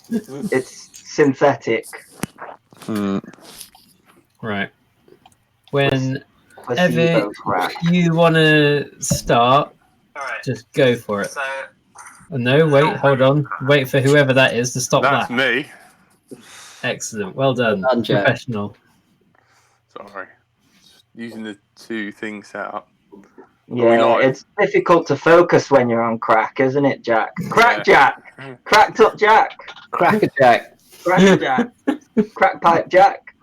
It's synthetic. Right. Whenever Placebo crack. you want to start, just go for it. No, wait, hold on. Wait for whoever that is to stop That's that. me. Excellent. Well done. Well done, Jack. Professional. Sorry. Just using the two things set up. Yeah, it's difficult to focus when you're on crack, isn't it, Jack? Crack Jack! Cracked up Jack! Cracker Jack. Cracker Jack! Crack pipe Jack!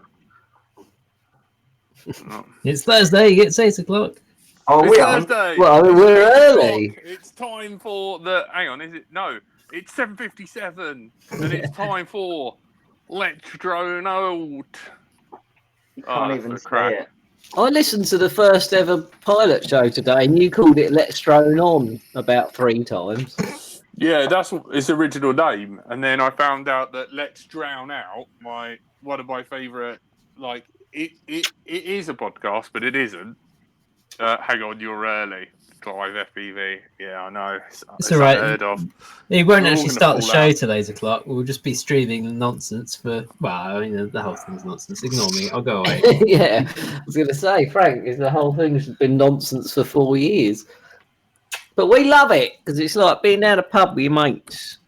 It's Thursday. It's 8 o'clock. Oh, It's we on? Thursday. Well, It's we're 8 early. o'clock. It's time for the. Hang on, is it? No, it's 7:57, and it's time for Let's Drone Out. Can't even say it. I listened to the first ever pilot show today, and you called it Let's Drone On about 3 times. Yeah, that's its original name, and then I found out that Let's Drown Out, one of my favourite, like it is a podcast, but it isn't. Hang on, you're early. Drive FPV. Yeah, I know. It's all right. Unheard of. It won't We're all actually gonna start the fall show out. till 8 o'clock. We'll just be streaming nonsense for. Well, I mean, the whole thing's nonsense. Ignore me. I'll go away. Yeah, I was going to say, Frank, the whole thing's been nonsense for 4 years. But we love it, because it's like being down a pub with your mates.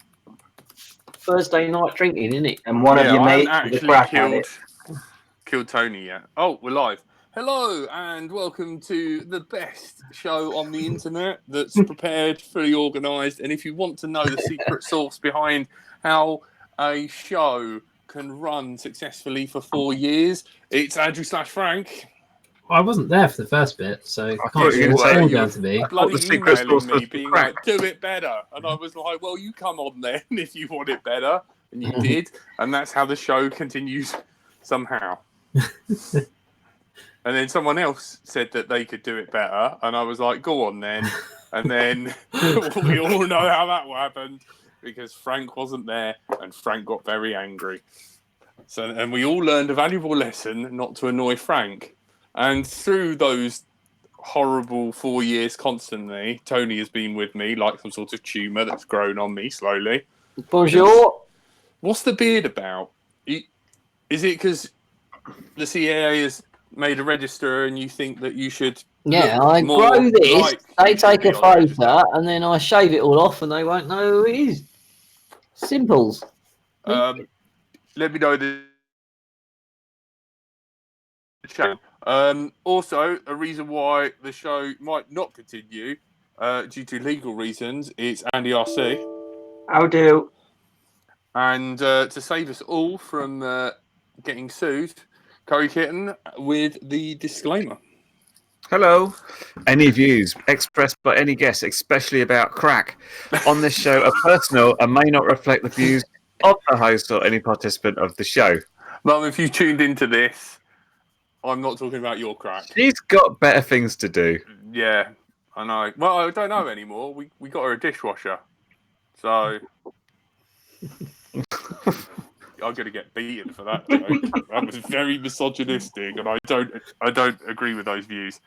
Thursday night drinking, isn't it? And one of your I mates haven't is a crack actually addict. killed Tony yet. Oh, we're live. Hello and welcome to the best show on the internet that's prepared, fully organised. And if you want to know the secret sauce behind how a show can run successfully for 4 years, it's Andrew/Frank. I wasn't there for the first bit, so I thought can't you see were what's gonna all say down to me. Bloody the secret emailing sauce me was being crack. like, do it better. And I was like, well, you come on then if you want it better. And you did. And that's how the show continues somehow. And then someone else said that they could do it better. And I was like, go on then. And then we all know how that happened because Frank wasn't there and Frank got very angry. And we all learned a valuable lesson not to annoy Frank. And through those horrible 4 years constantly, Tony has been with me like some sort of tumour that's grown on me slowly. Bonjour. What's the beard about? Is it because the CIA has made a register and you think that you should... Yeah, look I more grow this, like they you should take be a on the register? photo, and then I shave it all off, and they won't know who it is. Simples. Let me know the chat. Also, a reason why the show might not continue due to legal reasons, it's Andy RC. How do? And to save us all from getting sued, Curry Kitten with the disclaimer. Hello. Any views expressed by any guest, especially about crack, on this show are personal and may not reflect the views of the host or any participant of the show. Mum, if you tuned into this, I'm not talking about your crack. She's got better things to do. Yeah, I know. Well, I don't know anymore. We got her a dishwasher. So I'm going to get beaten for that joke. That was very misogynistic, and I don't agree with those views.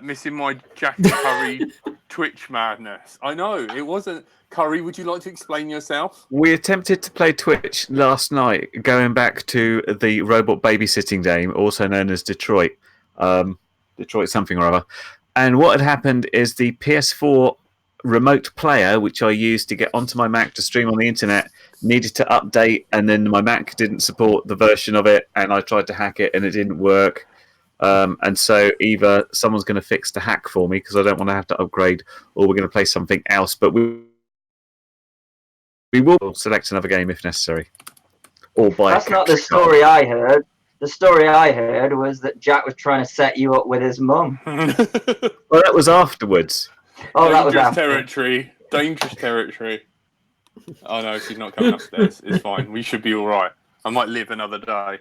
Missing my Jack and Curry Twitch madness. I know it wasn't. Curry, would you like to explain yourself? We attempted to play Twitch last night, going back to the robot babysitting game, also known as Detroit. Detroit something or other. And what had happened is the PS4 remote player, which I used to get onto my Mac to stream on the internet, needed to update, and then my Mac didn't support the version of it, and I tried to hack it, and it didn't work. And so either someone's going to fix the hack for me, because I don't want to have to upgrade, or we're going to play something else. But we will select another game if necessary. Or buy That's not the story I heard. The story I heard was that Jack was trying to set you up with his mum. Well, that was afterwards. Oh, that was Dangerous after. territory. Dangerous territory. Oh no, she's not coming upstairs. It's fine. We should be all right. I might live another day.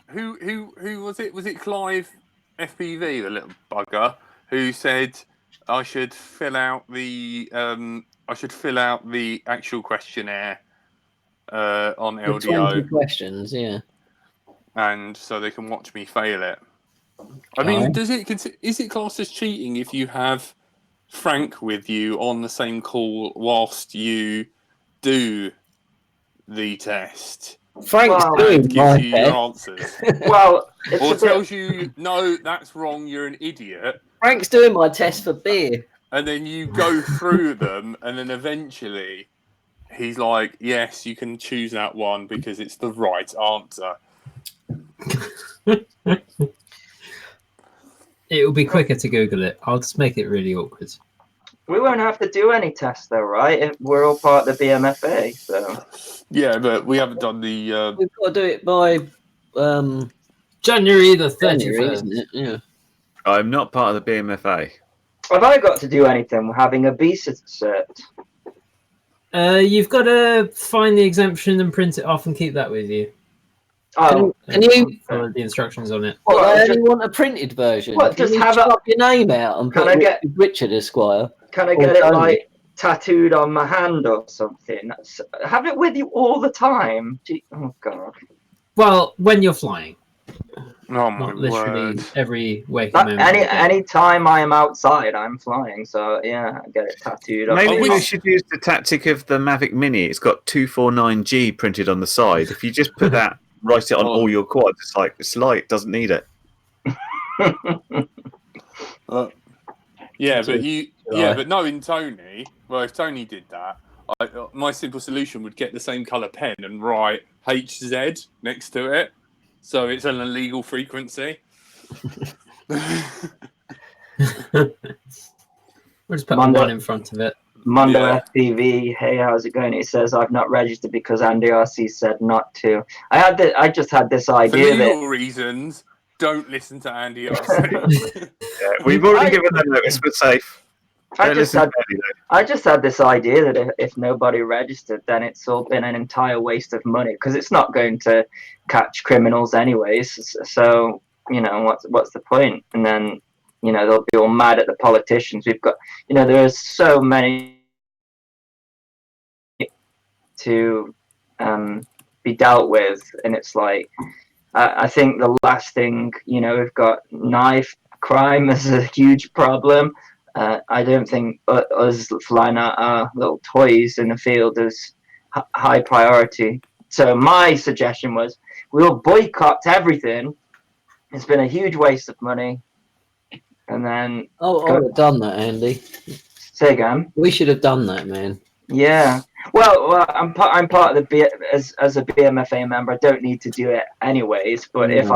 Who was it? Was it Clive FPV, the little bugger, who said I should fill out the actual questionnaire on The LDO, 20 questions, yeah. and so they can watch me fail it. I mean, is it classed as cheating if you have Frank with you on the same call whilst you do the test. Frank's Wow. doing And my gives you your test. answers. Well, it's Or a bit... tells you, no, that's wrong, you're an idiot. Frank's doing my test for beer. And then you go through them, and then eventually he's like, yes, you can choose that one because it's the right answer. It will be quicker to Google it. I'll just make it really awkward. We won't have to do any tests, though, right? If we're all part of the BMFA, so... Yeah, but we haven't done the... We've got to do it by January the January, 31st. isn't it? Yeah. I'm not part of the BMFA. Have I got to do anything with having a B cert? You've got to find the exemption and print it off and keep that with you. Oh, Can you follow the instructions on it? What, Well, they just- only want a printed version? What, Can just you have chop your name out and Can put I get- Richard Esquire? can I Or get it, Tony. like, tattooed on my hand or something? Have it with you all the time. Oh, God. Well, when you're flying, Oh, my not literally word. every waking moment. Any time I am outside, I'm flying. So, yeah, I get it tattooed on Maybe my we hand. should use the tactic of the Mavic Mini. It's got 249G printed on the side. If you just put that, write it on all your quads, it's light, doesn't need it. Yeah, So, but knowing Tony, well, if Tony did that, my simple solution would get the same colour pen and write HZ next to it, so it's an illegal frequency. We'll just put Mondo- one in front of it. Mondo Yeah. FPV, hey, how's it going? It says I've not registered because Andy RC said not to. I just had this For idea that legal reasons, don't listen to Andy RC. We've already given them notice. We're safe. I Don't just listen had to Eddie, though. I just had this idea that if nobody registered, then it's all been an entire waste of money because it's not going to catch criminals anyways. So what's the point? And then they'll be all mad at the politicians. We've got there are so many to be dealt with, and it's like I think the last thing we've got knife crime is a huge problem. I don't think us flying our little toys in the field is high priority. So my suggestion was we'll boycott everything. It's been a huge waste of money. And then I would have done that, Andy. say again. We should have done that, man. Yeah. Well, I'm part of the as a BMFA member. I don't need to do it anyways. But if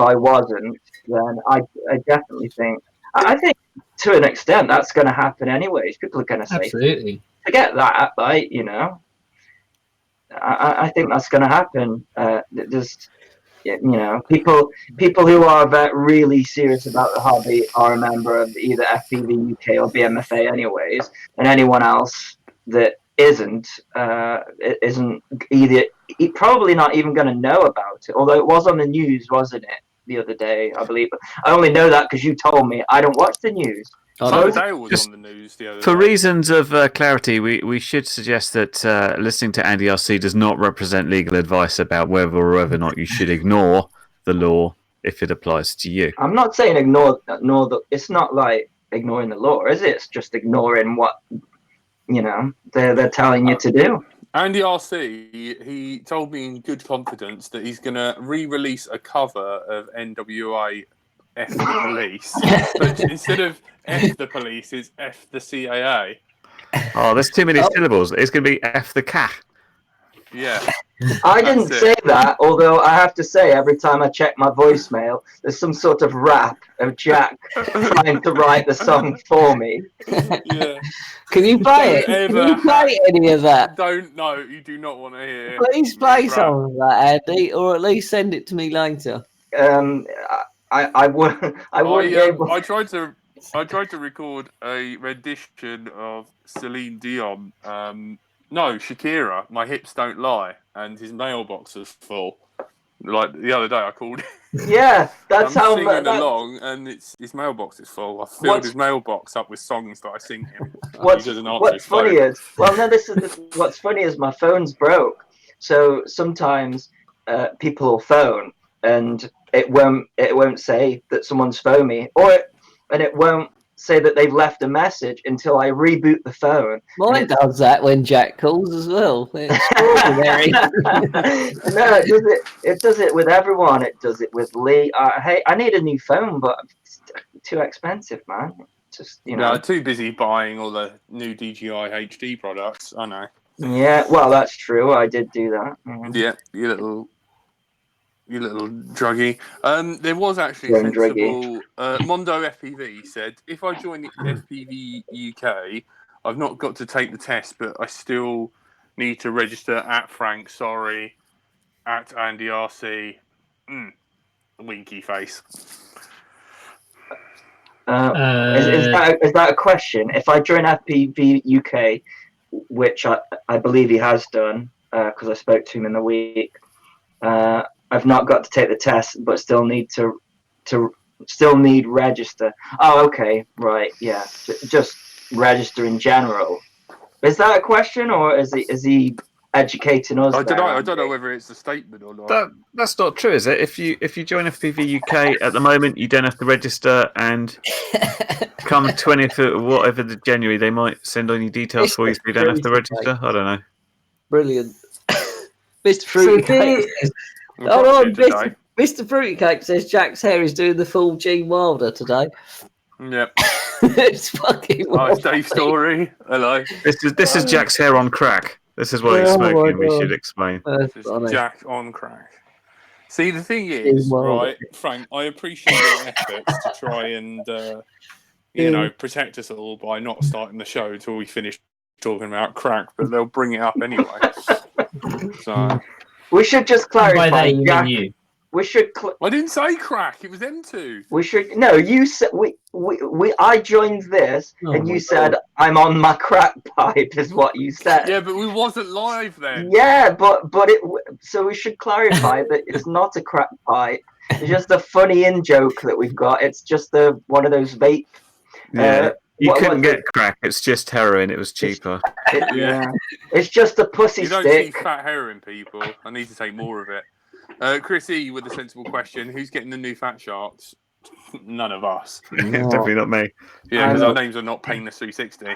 I wasn't, then I definitely think I think to an extent that's going to happen anyways. People are going to say Absolutely. forget that, right? I think that's going to happen. There's people who are really serious about the hobby are a member of either FPV UK or BMFA anyways, and anyone else that isn't either probably not even going to know about it, although it was on the news, wasn't it, the other day, I believe. I only know that because you told me. I don't watch the news. Dale was Just on the news the other For day. reasons of clarity, we should suggest that listening to Andy RC does not represent legal advice about whether or whether or not you should ignore the law if it applies to you. I'm not saying ignore the. It's not like ignoring the law, is it? It's just ignoring what they're telling you to do. Andy RC, he told me in good confidence that he's going to re-release a cover of NWA F the Police, but instead of F the Police, it's F the CAA. Oh, there's too many syllables. It's going to be F the cat. Yeah. I didn't say that, although I have to say every time I check my voicemail, there's some sort of rap of Jack trying to write the song for me. Yeah. Can you play it? Can you play any of that? You do not want to hear. Please play rap. some of that, Andy, or at least send it to me later. I wouldn't be able. I tried to record a rendition of Celine Dion. No, Shakira, My Hips Don't Lie, and his mailbox was full. Like the other day, I called. Yeah, that's I'm how. singing along, and his mailbox is full. I filled his mailbox up with songs that I sing him. What's funny is, what's funny is my phone's broke, so sometimes people will phone and it won't say that someone's phoned me, and it won't say that they've left a message until I reboot the phone. Mine does that when Jack calls as well. It's extraordinary. No, it does it with everyone. It does it with Lee. Hey, I need a new phone, but it's too expensive, man. Just No, too busy buying all the new DJI HD products. I know. Yeah, well, that's true. I did do that. Yeah, you little druggy. There was actually Young a sensible. Mondo FPV said, if I join the FPV UK, I've not got to take the test, but I still need to register at Frank. Sorry, at Andy RC. Winky face. Is that a question? If I join FPV UK, which I believe he has done, because I spoke to him in the week, I've not got to take the test, but still need register. Oh, okay, right, yeah, just register in general. Is that a question, or is he educating us? I don't know whether it's a statement or not. That's not true, is it? If you join FPV UK at the moment, you don't have to register, and come 20th of whatever the January, they might send on your details for you, so you don't have to register. I don't know. Brilliant. Mr. Fruity says, hold on, Mr. Fruity Cake says Jack's hair is doing the full Gene Wilder today. Yep. It's fucking. It's Dave Story. Hello. This is Jack's hair on crack. This is what he's smoking. We should explain. This is Jack on crack. See, the thing is, right, Frank, I appreciate your efforts to try and protect us all by not starting the show until we finish talking about crack, but they'll bring it up anyway. So we should just clarify. By that, Jack, you. We should. I didn't say crack. It was them two. We should. No, you said I joined this, and you said I'm on my crack pipe. Is what you said. Yeah, but we wasn't live then. Yeah, but it. So we should clarify that it's not a crack pipe. It's just a funny in joke that we've got. It's just one of those vape. Yeah. You couldn't get crack. It's just heroin. It was cheaper. Yeah. It's just a pussy stick. You don't stick. see fat heroin, people. I need to take more of it. Chris E with a sensible question: who's getting the new Fat Sharks? None of us. Definitely not me. Yeah, because our names are not Painless 360.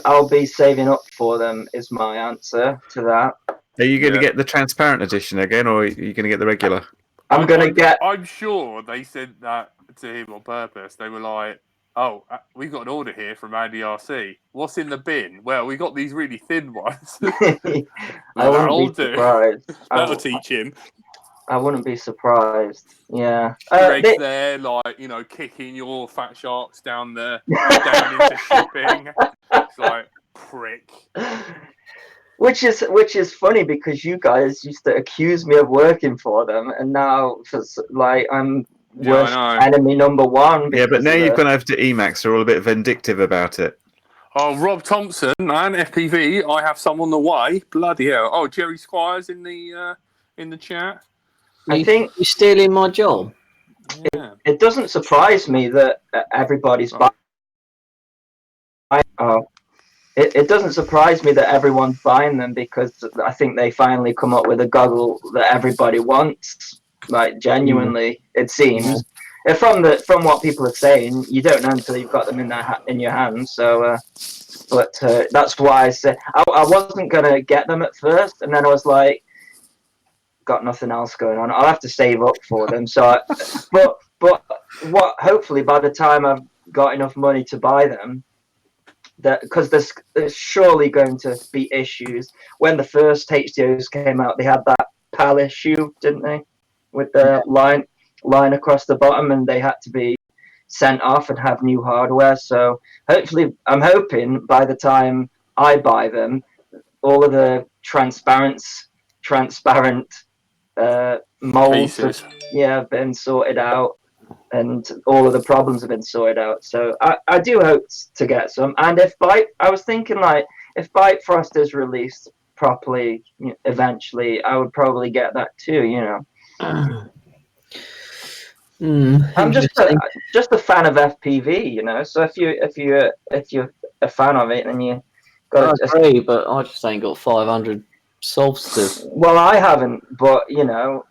I'll be saving up for them. Is my answer to that. Are you going to get the transparent edition again, or are you going to get the regular? I'm sure they said that to him on purpose. They were like, "Oh, we've got an order here from Andy RC. What's in the bin?" Well, we got these really thin ones. That'll do. That'll teach him. I wouldn't be surprised. Yeah. Greg's there, like, kicking your Fat Sharks down into shipping. It's like, prick. Which is funny because you guys used to accuse me of working for them, and now I'm worst enemy number one. Yeah, but now you've gone over to Emacs. They're all a bit vindictive about it. Oh, Rob Thompson, man, FPV. I have some on the way. Bloody hell! Oh, Jerry Squires in the chat. I think you're stealing my job. Yeah. It doesn't surprise me that everybody's buying. It doesn't surprise me that everyone's buying them because I think they finally come up with a goggle that everybody wants. Like genuinely, it seems. From what people are saying, you don't know until you've got them in your hands. So, that's why I said I wasn't gonna get them at first, and then I was like, got nothing else going on. I'll have to save up for them. So, but hopefully by the time I've got enough money to buy them, because there's surely going to be issues. When the first HDOs came out, they had that PAL issue, didn't they, with the line across the bottom, and they had to be sent off and have new hardware. So hopefully, I'm hoping by the time I buy them, all of the transparent molds have been sorted out, and all of the problems have been sorted out. So I do hope to get some. And I was thinking if Bite Frost is released properly eventually, I would probably get that too. I'm just a fan of FPV, So if you're a fan of it, then you got to agree, but I just ain't got 500 solstice. Well, I haven't, but I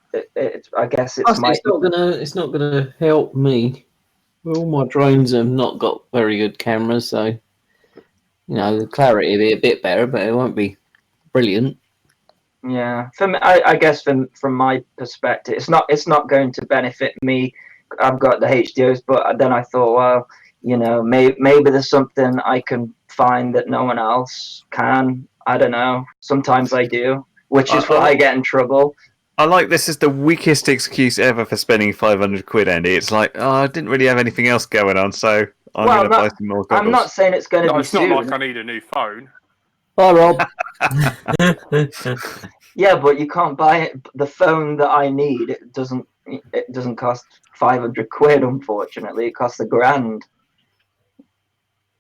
guess it's not gonna help me. Well, all my drones have not got very good cameras, so the clarity will be a bit better, but it won't be brilliant. Yeah, from I guess from my perspective, it's not going to benefit me. I've got the HDOs, but then I thought, well, maybe there's something I can find that no one else can. I don't know. Sometimes I do, which is why I get in trouble. I like this is the weakest excuse ever for spending 500 quid, Andy. It's like, I didn't really have anything else going on, so I'm going to buy some more goggles. I'm not saying it's going to be it's soon. not like I need a new phone. Hi, Rob. Yeah, but you can't buy it. The phone that I need, it doesn't cost 500 quid, unfortunately. It costs £1,000.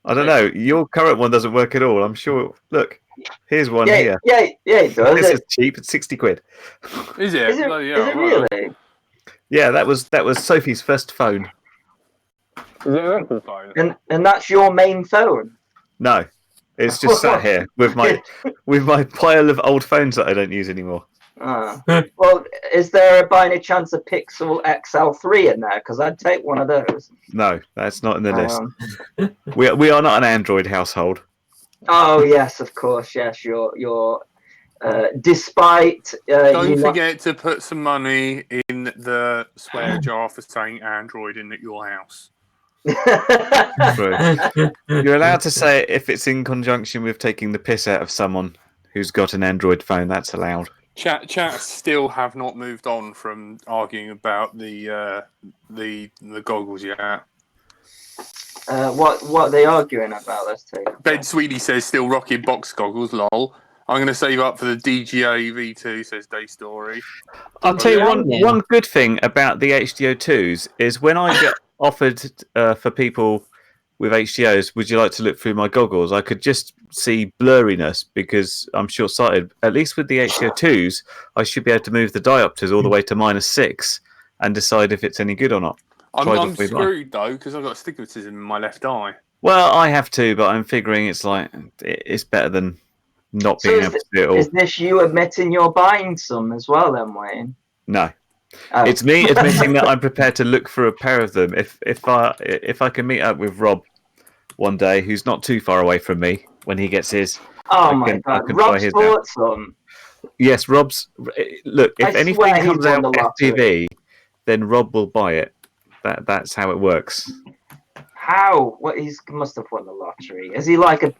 I don't know. Your current one doesn't work at all. I'm sure. Look, here's one here. Yeah, it does. This is cheap. It's 60 quid. Is it? Is it really? Yeah, that was Sophie's first phone. Is it an Apple phone? And that's your main phone? No, it's just sat here with my pile of old phones that I don't use anymore. Well, is there by any chance a Pixel XL3 in there? Because I'd take one of those. No, that's not in the list. We are not an Android household. Oh yes, of course. Yes, you're. Despite don't forget to put some money in the swear jar for saying Android in at your house. You're allowed to say it if it's in conjunction with taking the piss out of someone who's got an Android phone. That's allowed. Chat still have not moved on from arguing about the goggles yet. What are they arguing about? Let's take. Ben Sweeney says still rocking box goggles. Lol. I'm going to save up for the DGA V2. Says Day Story. I'll tell you one good thing about the HDO2s is when I get offered for people with HDOs, would you like to look through my goggles? I could just see blurriness because I'm short-sighted. At least with the HDO2s, I should be able to move the diopters all the way to -6 and decide if it's any good or not. I'm screwed though because I've got astigmatism in my left eye. Well, I have to, but I'm figuring it's better than not being able to do it all. Is this you admitting you're buying some as well, then, Wayne? No. Oh. It's me admitting that I'm prepared to look for a pair of them. If I can meet up with Rob one day, who's not too far away from me, when he gets his. Oh my God! Rob's bought some. Yes, Rob's. Look, if anything comes out FPV, then Rob will buy it. That's how it works. How? What? He must have won the lottery. Is he like a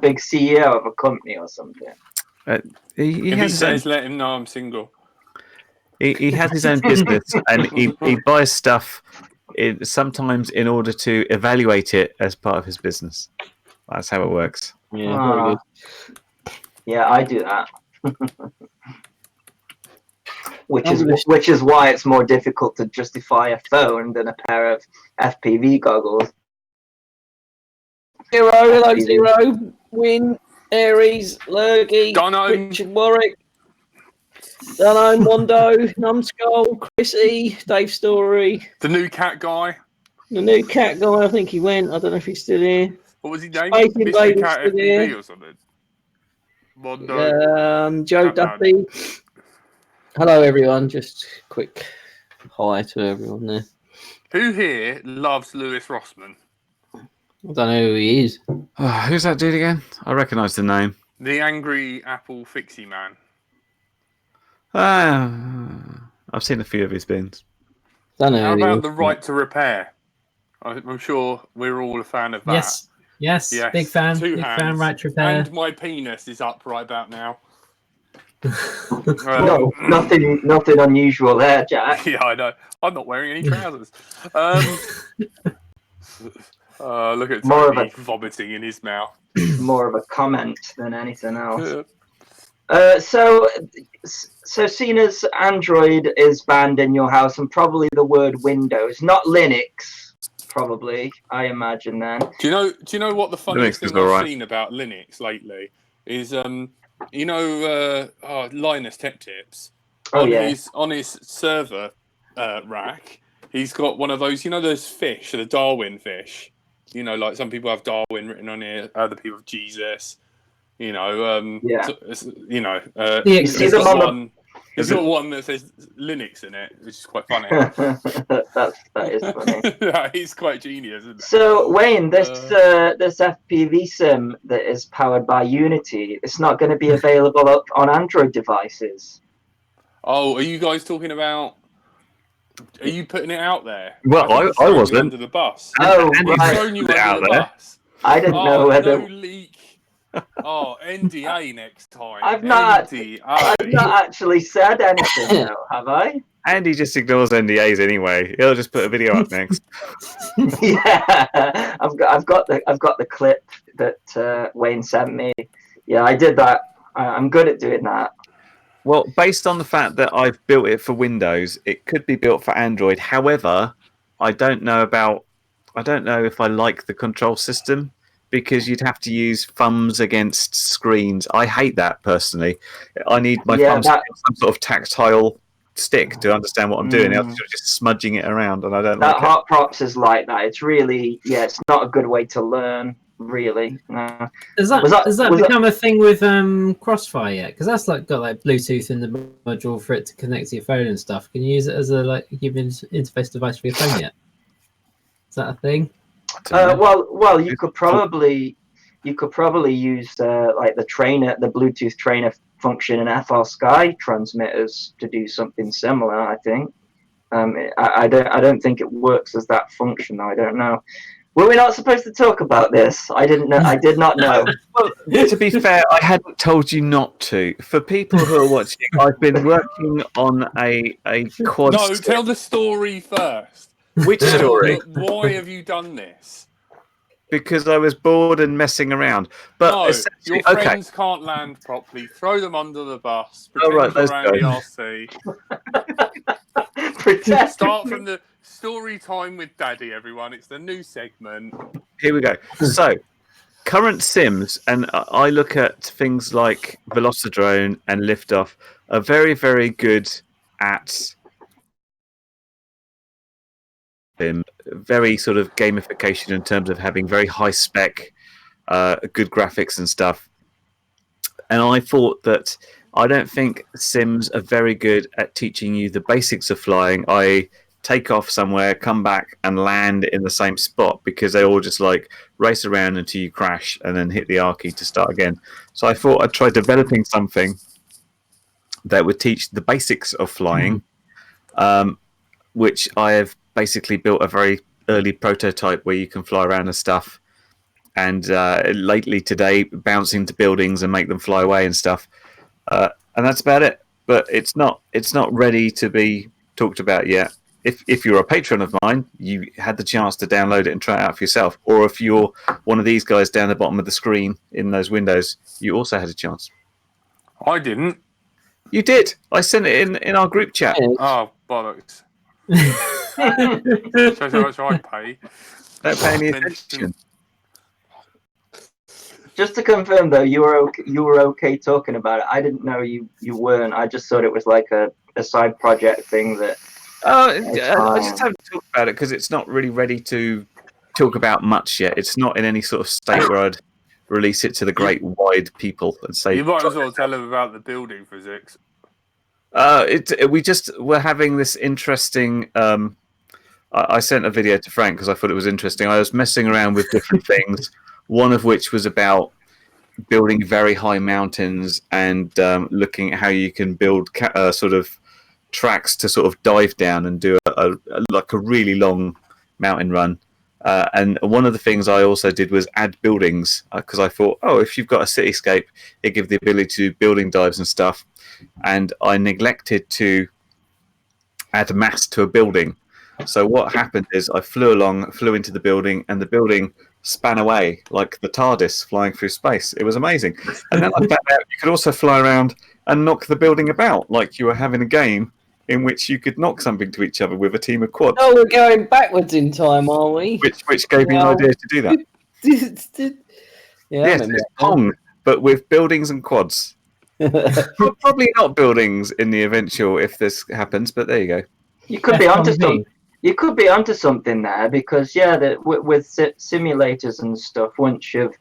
big CEO of a company or something? He says, let him know I'm single. He has his own business and he buys stuff sometimes in order to evaluate it as part of his business. That's how it works. Yeah, very good. Yeah, I do that. Which is why it's more difficult to justify a phone than a pair of FPV goggles. Hello, Zero, Win, Aries, Lurgy, Richard Warwick, Dunno, Mondo, Numbskull, Chrissy, Dave Story. The new cat guy. The new cat guy, I think he went. I don't know if he's still here. What was his name? Mr. Cat FPV or something? Mondo. Joe Duffy. Hello, everyone. Just quick hi to everyone there. Who here loves Lewis Rossman? I don't know who he is. Who's that dude again? I recognise the name. The angry Apple fixie man. I've seen a few of his bins. Don't know. How about the right to repair? I'm sure we're all a fan of that. Yes. Big fan. Two big hands. fan. Right to repair. And my penis is up right about now. No, nothing unusual there, Jack. Yeah, I know. I'm not wearing any trousers. Look at Tony vomiting in his mouth. More of a comment than anything else. So seeing as Android is banned in your house and probably the word Windows, not Linux, probably, I imagine then. Do you know what the funniest thing I've seen about Linux lately is Linus Tech Tips on his server rack, he's got one of those, those fish, the Darwin fish. Like some people have Darwin written on here, other people have Jesus. You see them He's got one that says Linux in it, which is quite funny. that is funny. Yeah, he's quite genius, isn't it? So Wayne, this FPV sim that is powered by Unity, it's not going to be available up on Android devices. Oh, are you guys talking about? Are you putting it out there? Well, think he's I thrown you wasn't. under the bus. Oh, And He's right. thrown you put it under out the there. bus. I didn't know Oh, whether. no leak. Oh, NDA next time. I've not actually said anything, though, have I? Andy just ignores NDAs anyway. He'll just put a video up next. Yeah, I've got the clip that Wayne sent me. Yeah, I did that. I'm good at doing that. Well, based on the fact that I've built it for Windows, it could be built for Android. However, I don't know if I like the control system, because you'd have to use thumbs against screens. I hate that personally. I need my thumbs to have some sort of tactile stick to understand what I'm doing. Else you're just smudging it around, and I don't like it. Hot Props is like that. It's really, it's not a good way to learn. Really, no. Has that become a thing with Crossfire yet? Because that's got Bluetooth in the module for it to connect to your phone and stuff. Can you use it as a human interface device for your phone yet? Is that a thing? Well, you could probably use the Bluetooth trainer function in FR Sky transmitters to do something similar. I think. I don't think it works as that function, though. I don't know. Were we not supposed to talk about this? I didn't know. I did not know. Well, to be fair, I hadn't told you not to. For people who are watching, I've been working on a quad. No, tell the story first. Which story? Why have you done this? Because I was bored and messing around. But no, your friends can't land properly. Throw them under the bus. Pretend you're Randy RC. Start from the story time with Daddy, everyone. It's the new segment. Here we go. So, current sims, and I look at things like Velocidrone and Liftoff, are very, very good at very sort of gamification in terms of having very high spec, good graphics and stuff. And I thought that I don't think sims are very good at teaching you the basics of flying. I take off somewhere, come back, and land in the same spot, because they all just race around until you crash and then hit the R key to start again. So I thought I'd try developing something that would teach the basics of flying, which I have basically built a very early prototype where you can fly around and stuff. And lately today, bounce into buildings and make them fly away and stuff. And that's about it. But it's not ready to be talked about yet. If you're a patron of mine, you had the chance to download it and try it out for yourself. Or if you're one of these guys down the bottom of the screen in those windows, you also had a chance. I didn't. You did. I sent it in our group chat. Oh, bollocks. Shows how much I pay. Don't pay any attention. Just to confirm, though, you were okay talking about it. I didn't know you weren't. I just thought it was like a side project thing that. I just haven't talked about it because it's not really ready to talk about much yet. It's not in any sort of state where I'd release it to the great wide people and say. You might as well tell them about the building physics. We just were having this interesting. I sent a video to Frank because I thought it was interesting. I was messing around with different things. One of which was about building very high mountains and looking at how you can build sort of tracks to sort of dive down and do a really long mountain run. And one of the things I also did was add buildings because I thought, if you've got a cityscape, it gives the ability to do building dives and stuff. And I neglected to add mass to a building. So what happened is I flew into the building, and the building span away like the TARDIS flying through space. It was amazing. And then I found out you could also fly around and knock the building about like you were having a game in which you could knock something to each other with a team of quads. Oh, we're going backwards in time, are we? Which gave me an idea to do that. Yes, it's Pong, but with buildings and quads. Probably not buildings in the eventual if this happens, but there you go. You could be onto something. You could be onto something there because with simulators and stuff, once you've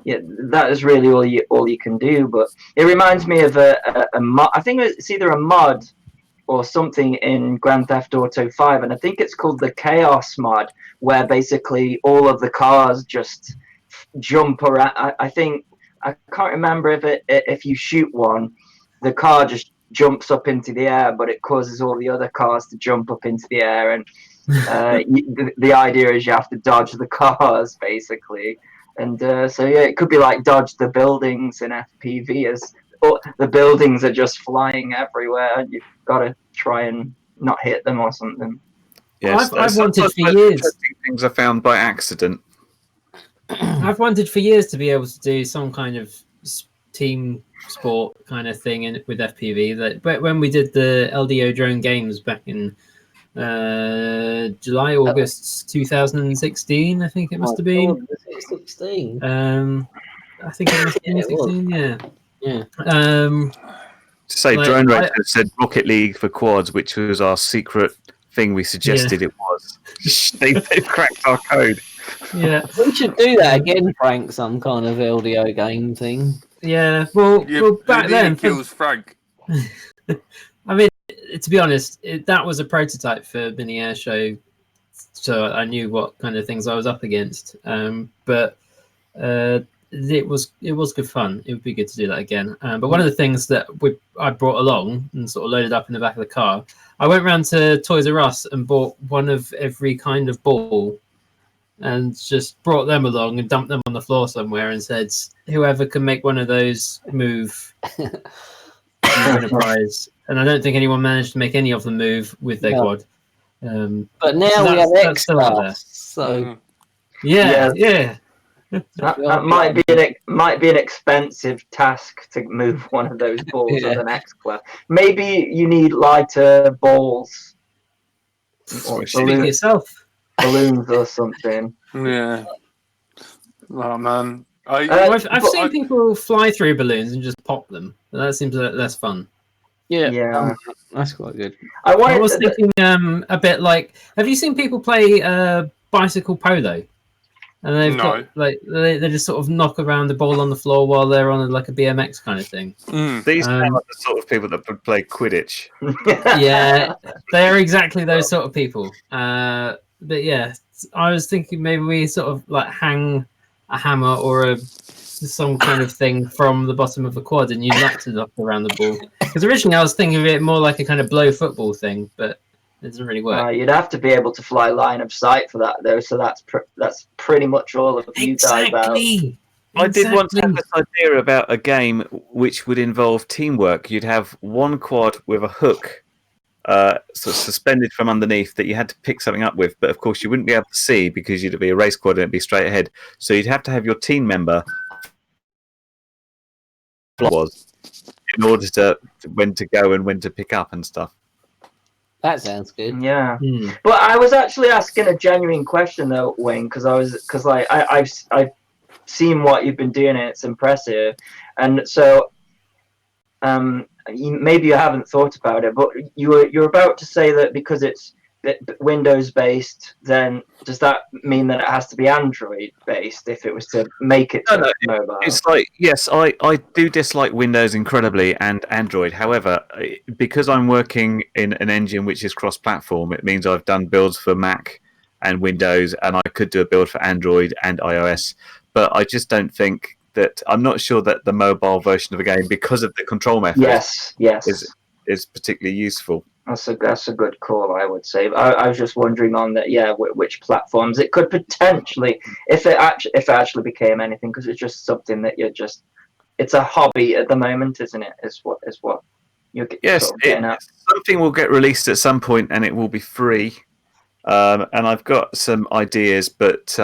yeah, that is really all you can do. But it reminds me of a mod. I think it's either a mod or something in Grand Theft Auto 5, and I think it's called the Chaos mod, where basically all of the cars just jump around. I think I can't remember if you shoot one, the car just jumps up into the air, but it causes all the other cars to jump up into the air, and the idea is you have to dodge the cars basically. And so yeah, it could be like dodge the buildings in FPV, as the buildings are just flying everywhere, and you've got to try and not hit them or something. Yes, I've wanted sometimes for most years. interesting things are found by accident. I've wanted for years to be able to do some kind of team sport kind of thing with FPV. But when we did the LDO drone games back in July, August 2016, I think it must have been. God, was it 16? I think it must have been Yeah, it was. 16. Yeah. Yeah. To say, Like, Drone Racer said Rocket League for quads, which was our secret thing we suggested it was. They've cracked our code. Yeah. We should do that again, Frank. Some kind of LDO game thing. Yeah. Well, back then, kills Frank. I mean, to be honest, that was a prototype for Mini Air Show, so I knew what kind of things I was up against. But it was good fun. It would be good to do that again. But one of the things that I brought along and sort of loaded up in the back of the car, I went round to Toys R Us and bought one of every kind of ball, and just brought them along and dumped them on the floor somewhere and said, whoever can make one of those move, you win a prize. And I don't think anyone managed to make any of them move with their quad. But now so we have that's still out there. X-Class, so yeah. That might be an expensive task to move one of those balls as an X-Class. Maybe you need lighter balls or Speak yourself. balloons or something. Yeah. Oh man, I've seen people fly through balloons and just pop them. That seems less fun. Yeah. That's quite good. I was thinking a bit like, have you seen people play bicycle polo? And they've got like they just sort of knock around the ball on the floor while they're on like a BMX kind of thing. These sound like the sort of people that would play Quidditch. Yeah, they're exactly those sort of people. But yeah, I was thinking maybe we sort of like hang a hammer or some kind of thing from the bottom of a quad and use that to knock around the ball. Because originally I was thinking of it more like a kind of blow football thing, but it doesn't really work. You'd have to be able to fly line of sight for that, though. So that's pretty much all of you guys out. I did once have this idea about a game which would involve teamwork. You'd have one quad with a hook sort of suspended from underneath that you had to pick something up with, but of course you wouldn't be able to see because you'd be a race quad and it'd be straight ahead. So you'd have to have your team member in order to when to go and when to pick up and stuff. That sounds good. Yeah, but I was actually asking a genuine question though, Wayne, because I've seen what you've been doing and it's impressive, and so maybe you haven't thought about it, but you're about to say that because it's Windows based, then does that mean that it has to be Android based if it was to make it mobile? It's like, yes, I do dislike Windows incredibly and Android. However, because I'm working in an engine which is cross-platform, it means I've done builds for Mac and Windows, and I could do a build for Android and iOS. But I just don't think that, I'm not sure that the mobile version of a game, because of the control method, is particularly useful. That's a good call, I would say. I was just wondering on that, which platforms it could potentially, if it actually became anything, because it's just something that it's a hobby at the moment, isn't it? Is what you're getting at. Something will get released at some point, and it will be free. And I've got some ideas, but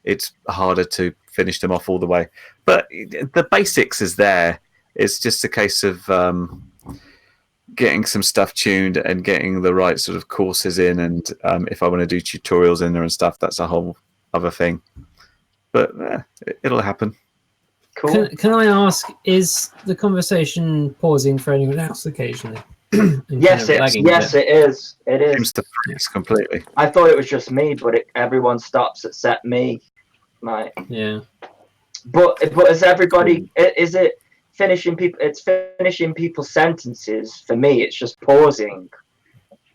it's harder to finish them off all the way. But the basics is there. It's just a case of getting some stuff tuned and getting the right sort of courses in, and if I want to do tutorials in there and stuff, that's a whole other thing. But it'll happen. Cool. Can I ask, is the conversation pausing for anyone else occasionally? and Yes, kind of lagging a yes, bit. it is. It is. Seems to freeze completely. I thought it was just me, but everyone stops except me. Like, Yeah. but is everybody? Is it finishing people? It's finishing people's sentences. For me, it's just pausing.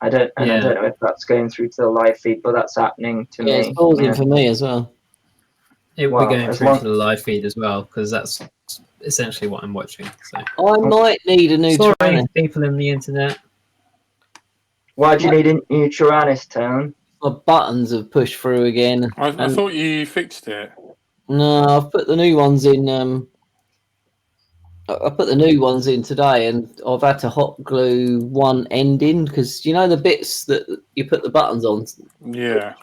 I don't know if that's going through to the live feed, but that's happening to Yeah, me. it's pausing for me as well. It will Well, be going as through long- to the live feed as well, because that's essentially what I'm watching. So I might need a new sorry, trainer. people in the internet. Why do you need a new Tyrannus tone? My buttons have pushed through again. I and- thought you fixed it. No, I've put the new ones in. I put the new ones in today, and I've had to hot glue one end in because you know the bits that you put the buttons on. Yeah.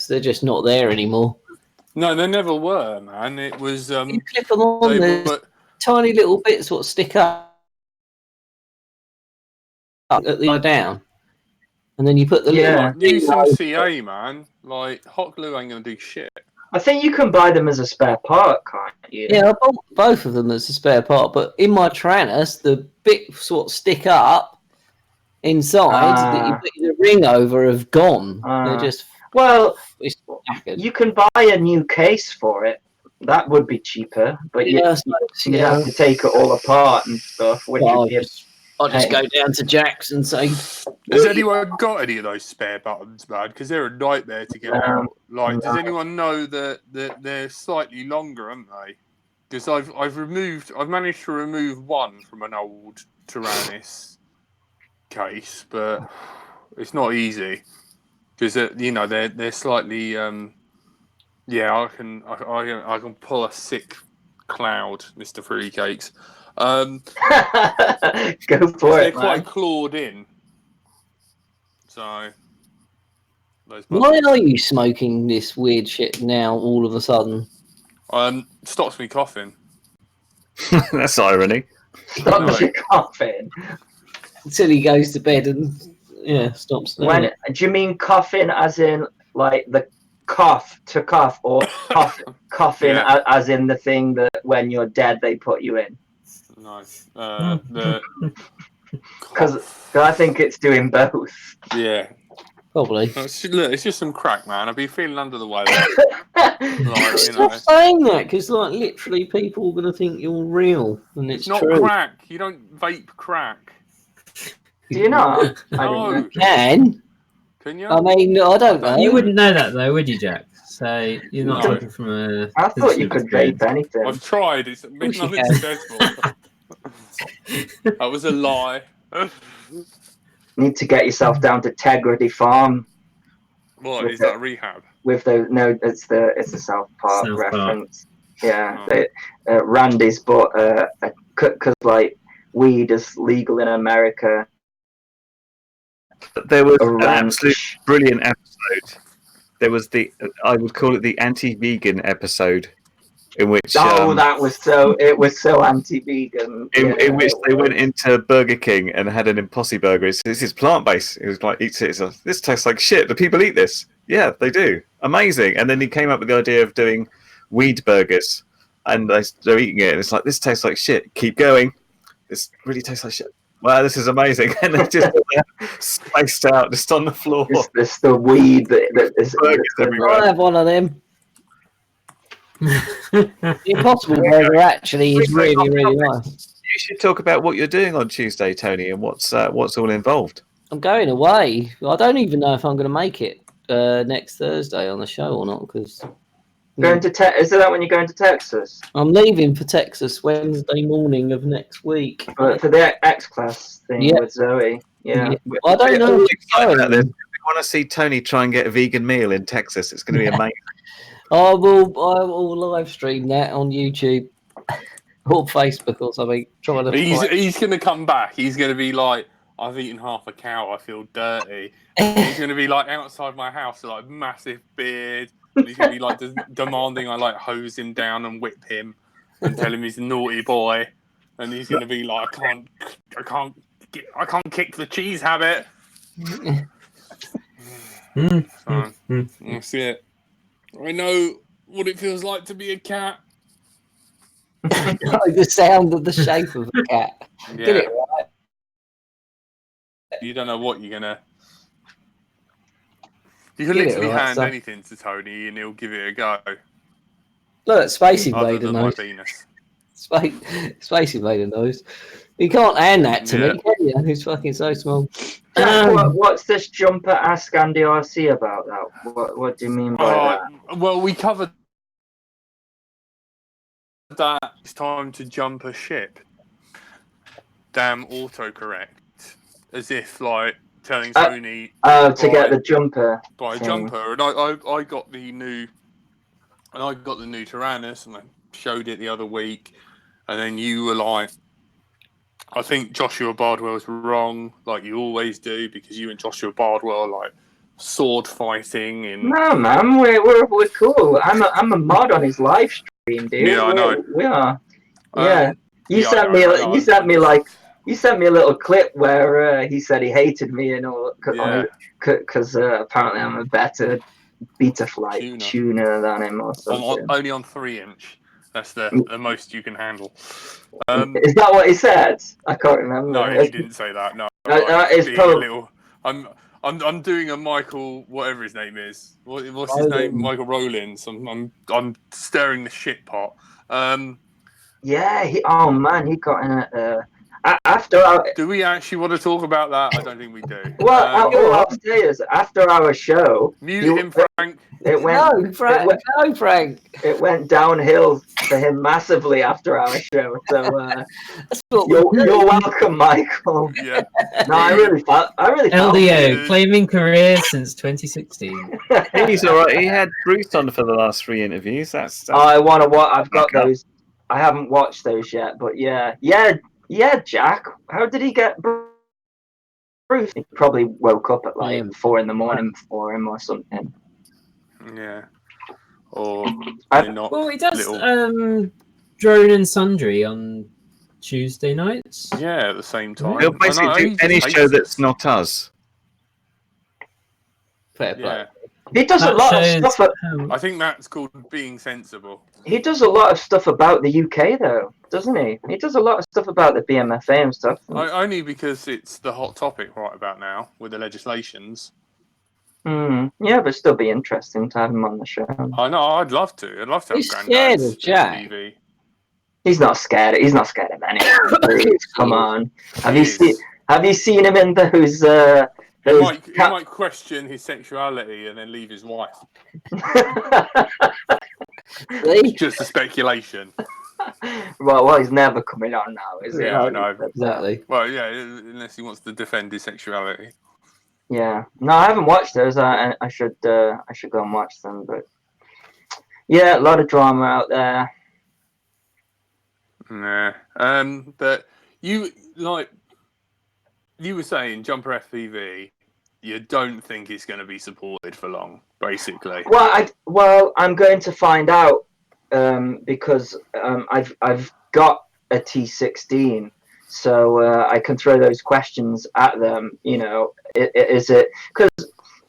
They're just not there anymore. No, they never were, man. It was You clip them on, they there's were, tiny little bits what stick up at the side down, and then you put the Yeah. like, use some CA, man. Like hot glue ain't gonna do shit. I think you can buy them as a spare part, can't you? Yeah, I bought both of them as a spare part, but in my Tyrannus, the bits what stick up inside that you put the ring over have gone. They're just Well, it's knackered. you can buy a new case for it. That would be cheaper, but you'd have to take it all apart and stuff. Which Well, would be I'll just go down to Jack's and say, Has anyone got any of those spare buttons, man? Because they're a nightmare to get out. Like, does no. anyone know that they're slightly longer, aren't they? Because I've managed to remove one from an old Tyrannus case, but it's not easy because they're slightly. Yeah, I can pull a sick cloud, Mr. Fruitcakes. Go for They're it, quite man. clawed in. So, those why buttons. are you smoking this weird shit now all of a sudden? Stops me coughing. That's irony. Stop No. your coughing. Until he goes to bed and stops doing When it. do you mean coughing as in like the cough to cough, or coughing Yeah. as in the thing that when you're dead they put you in? No, the Because I think it's doing both. yeah. Probably. It's just some crack, man. I've been feeling under the weather. Like, Stop saying that, because like literally people are going to think you're real, and it's it's not true. crack. You don't vape crack. Do you not? I No. didn't know. Can you? I mean, I don't know. You wouldn't know that though, would you, Jack? So you're not No. talking from a. I thought you position of could experience. vape anything. I've tried. It's been course you nothing can. successful. That was a lie. Need to get yourself down to Tegrity Farm What With is that rehab? with the no. It's the South Park South Park. reference. Yeah, Oh. Randy's bought because like weed is legal in America. There was A an ranch. absolute brilliant episode. There was I would call it the anti-vegan episode, in which it was so anti-vegan. in which they went into Burger King and had an Impossible burger. This is plant-based. It was like, eats it. Like, this tastes like shit. Do people eat this? Yeah, they do. Amazing. And then he came up with the idea of doing weed burgers, and they're eating it, and it's like, this tastes like shit. Keep going. This really tastes like shit. Wow, this is amazing. And they're just spaced out, just on the floor. It's the weed that is. Burgers everywhere. I'll have one of them. The Impossible Burger actually is really, really nice. You should talk about what you're doing on Tuesday, Tony, and what's all involved. I'm going away. I don't even know if I'm going to make it next Thursday on the show or not, because Going to is that when you're going to Texas? I'm leaving for Texas Wednesday morning of next week. For the X Class thing Yeah. with Zoe. Yeah. I don't know if it's We going. want to see Tony try and get a vegan meal in Texas. It's going to be amazing. I will live stream that on YouTube or Facebook or something. Trying to He's going to come back. He's going to be like, I've eaten half a cow. I feel dirty. He's going to be like outside my house with like massive beard. And he's going to be like demanding I like hose him down and whip him and tell him he's a naughty boy. And he's going to be like, I can't kick the cheese habit. So, that's it. I know what it feels like to be a cat. the sound of the shape of a cat. Yeah. Get it right. you don't know what you're gonna. You can Give it literally a right hand stuff. anything to Tony, and he'll give it a go. Look, Space Other Invader than my knows. penis. Space Invader knows. You can't hand that to Yeah. me, can you? It's fucking so small. Jack, what's this jumper Ask Andy RC about that? What do you mean by that? Well, we covered that. It's time to jump a ship. Damn autocorrect. As if, like, telling Tony Oh, to get the jumper. buy a thing. jumper. And I got the new... And I got the new Tyrannus, and I showed it the other week. And then you were like... I think Joshua Bardwell's wrong, like you always do, because you and Joshua Bardwell are like sword fighting in. No, man, we're cool. I'm a mod on his live stream, dude. Yeah, I know. We are. Yeah, you yeah, sent I me. know, You sent me like. You sent me a little clip where he said he hated me and all because apparently I'm a better beta flight tuner than him or something. Only on 3-inch. That's the most you can handle. Is that what he said? I can't remember. No, he didn't say that. No, it's probably. I'm doing a Michael, whatever his name is. What's his name? Michael Rowlands. I'm stirring the shit pot. Yeah. He got in it. After do we actually want to talk about that? I don't think we do. Well, all I'll say is after our show, mute him, Frank. Frank. It went downhill for him massively after our show. So you're welcome, Michael. Yeah. No, I really felt LDO claiming career since 2016. He's all right. He had Bruce on for the last 3 interviews. That's I want to watch. I've got those. I haven't watched those yet, but yeah, Jack. How did he get Bruce? He probably woke up at like 4 a.m. for him or something. Yeah. Or not. Well, he does Drone and Sundry on Tuesday nights. Yeah, at the same time. He'll basically do any show that's not us. Fair play. Yeah. He does a lot of stuff. I think that's called being sensible. He does a lot of stuff about the UK, though, doesn't he? He does a lot of stuff about the BMFA and stuff. Only because it's the hot topic right about now with the legislations. Yeah, but still be interesting to have him on the show. I know, I'd love to. I'd love to have Scared of Jack. TV. He's not scared. He's not scared of anyone. Come on. Have you seen him in those? He might question his sexuality and then leave his wife. Just a speculation. Well, he's never coming on now, is he? Yeah, I know. Exactly. Well, yeah, unless he wants to defend his sexuality. Yeah. No, I haven't watched those. I should go and watch them. But yeah, a lot of drama out there. Nah. But you were saying Jumper FPV, you don't think it's going to be supported for long, basically. Well, I'm going to find out because I've got a T16, so I can throw those questions at them. You know, is it because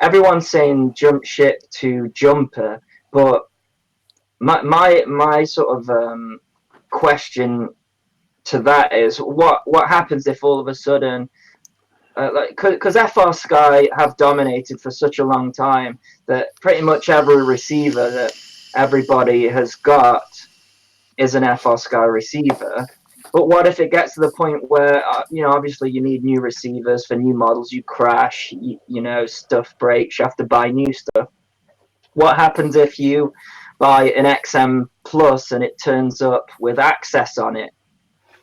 everyone's saying jump ship to jumper, but my sort of question to that is what happens if all of a sudden because FR Sky have dominated for such a long time that pretty much every receiver that everybody has got is an FR Sky receiver. But what if it gets to the point where obviously you need new receivers for new models, you crash, stuff breaks, you have to buy new stuff. What happens if you buy an XM Plus and it turns up with access on it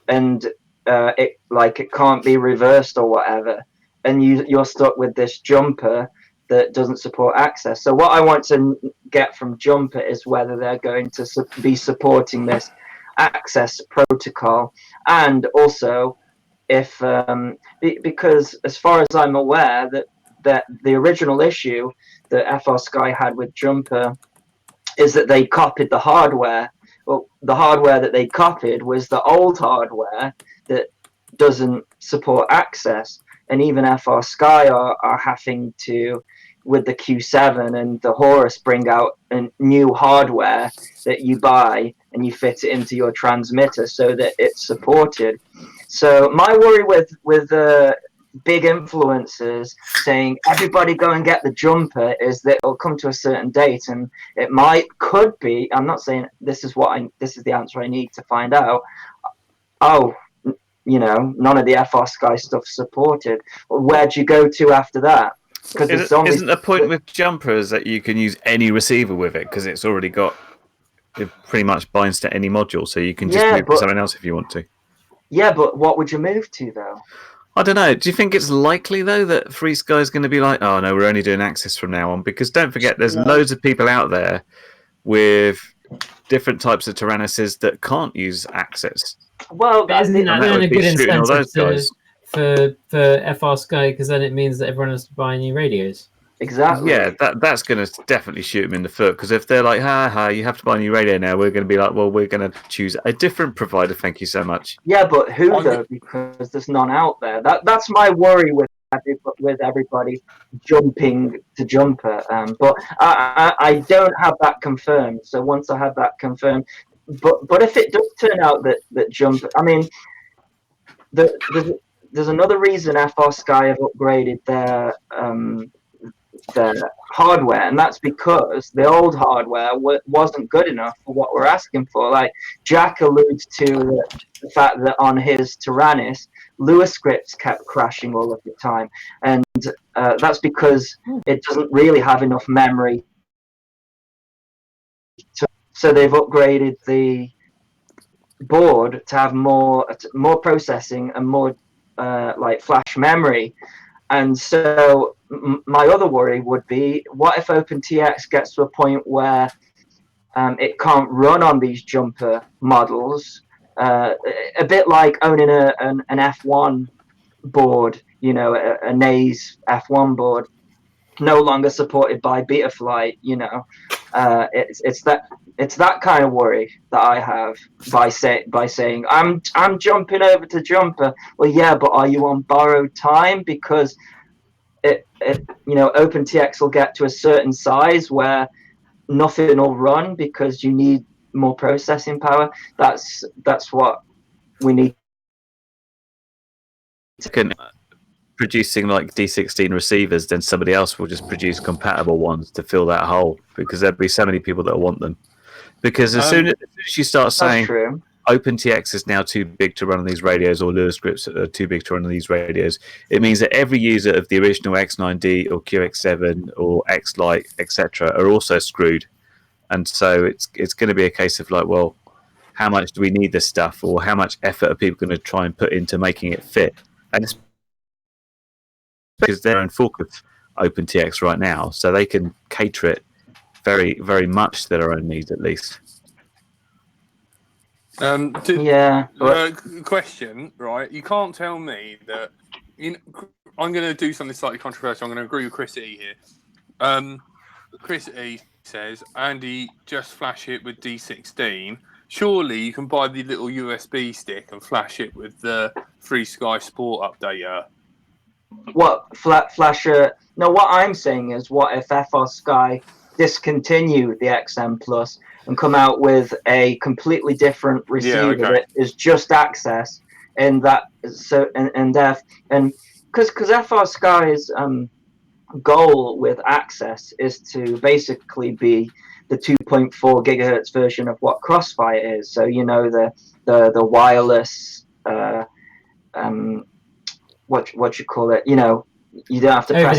and it can't be reversed or whatever, and you're stuck with this jumper that doesn't support access? So what I want to get from Jumper is whether they're going to be supporting this access protocol, and also if because as far as I'm aware that the original issue that FR Sky had with Jumper is that they copied the hardware. Well, the hardware that they copied was the old hardware that doesn't support access, and even FR Sky are having to, with the Q7 and the Horus, bring out a new hardware that you buy and you fit it into your transmitter so that it's supported. So my worry with big influencers saying everybody go and get the jumper is that it'll come to a certain date, and could be. I'm not saying this is the answer I need to find out. Oh, none of the FR Sky stuff supported. Where'd you go to after that? Because isn't the point with jumpers that you can use any receiver with it because it's already got, it pretty much binds to any module, so you can just move to something else if you want to. Yeah, but what would you move to though? I don't know. Do you think it's likely though that FrSky is going to be like, oh no, we're only doing access from now on? Because don't forget, there's loads of people out there with different types of Tyrannuses that can't use access. Well, isn't that then a good incentive for FR Sky? Because then it means that everyone has to buy new radios. Exactly. Yeah, that's going to definitely shoot them in the foot. Because if they're like, you have to buy a new radio now, we're going to be like, well, we're going to choose a different provider. Thank you so much. Yeah, but who though? Because there's none out there. That's my worry with everybody jumping to jumper. But I don't have that confirmed. So once I have that confirmed, but if it does turn out that jumper, I mean, there's another reason FR Sky have upgraded their hardware, and that's because the old hardware wasn't good enough for what we're asking for. Like Jack alludes to the fact that on his Tyrannus, Lewis scripts kept crashing all of the time, and that's because it doesn't really have enough memory. So they've upgraded the board to have more processing and more like flash memory. And so my other worry would be, what if OpenTX gets to a point where it can't run on these jumper models? A bit like owning an F1 board, a NAS F1 board, no longer supported by Betaflight. It's that kind of worry that I have by saying I'm jumping over to jumper. Well, yeah, but are you on borrowed time? Because OpenTX will get to a certain size where nothing will run because you need more processing power. That's what we need. Producing like D16 receivers, then somebody else will just produce compatible ones to fill that hole, because there'll be so many people that want them. Because as soon as you start saying OpenTX is now too big to run on these radios, or Lewis scripts are too big to run on these radios, it means that every user of the original X9D or QX7 or X Lite, etc., are also screwed. And so it's going to be a case of like, well, how much do we need this stuff, or how much effort are people going to try and put into making it fit? And it's because they're in fork of OpenTX right now, so they can cater it very, very much to their own needs, at least. Question, right? You can't tell me that. I'm going to do something slightly controversial. I'm going to agree with Chris E here. Chris E says, Andy, just flash it with D16. Surely you can buy the little USB stick and flash it with the FrSky Sport updater. What flasher? No, what I'm saying is, what if FR Sky discontinue the XM Plus and come out with a completely different receiver that is just access, and that because FR Sky's goal with access is to basically be the 2.4 gigahertz version of what Crossfire is. So the wireless what you call it, you don't have to press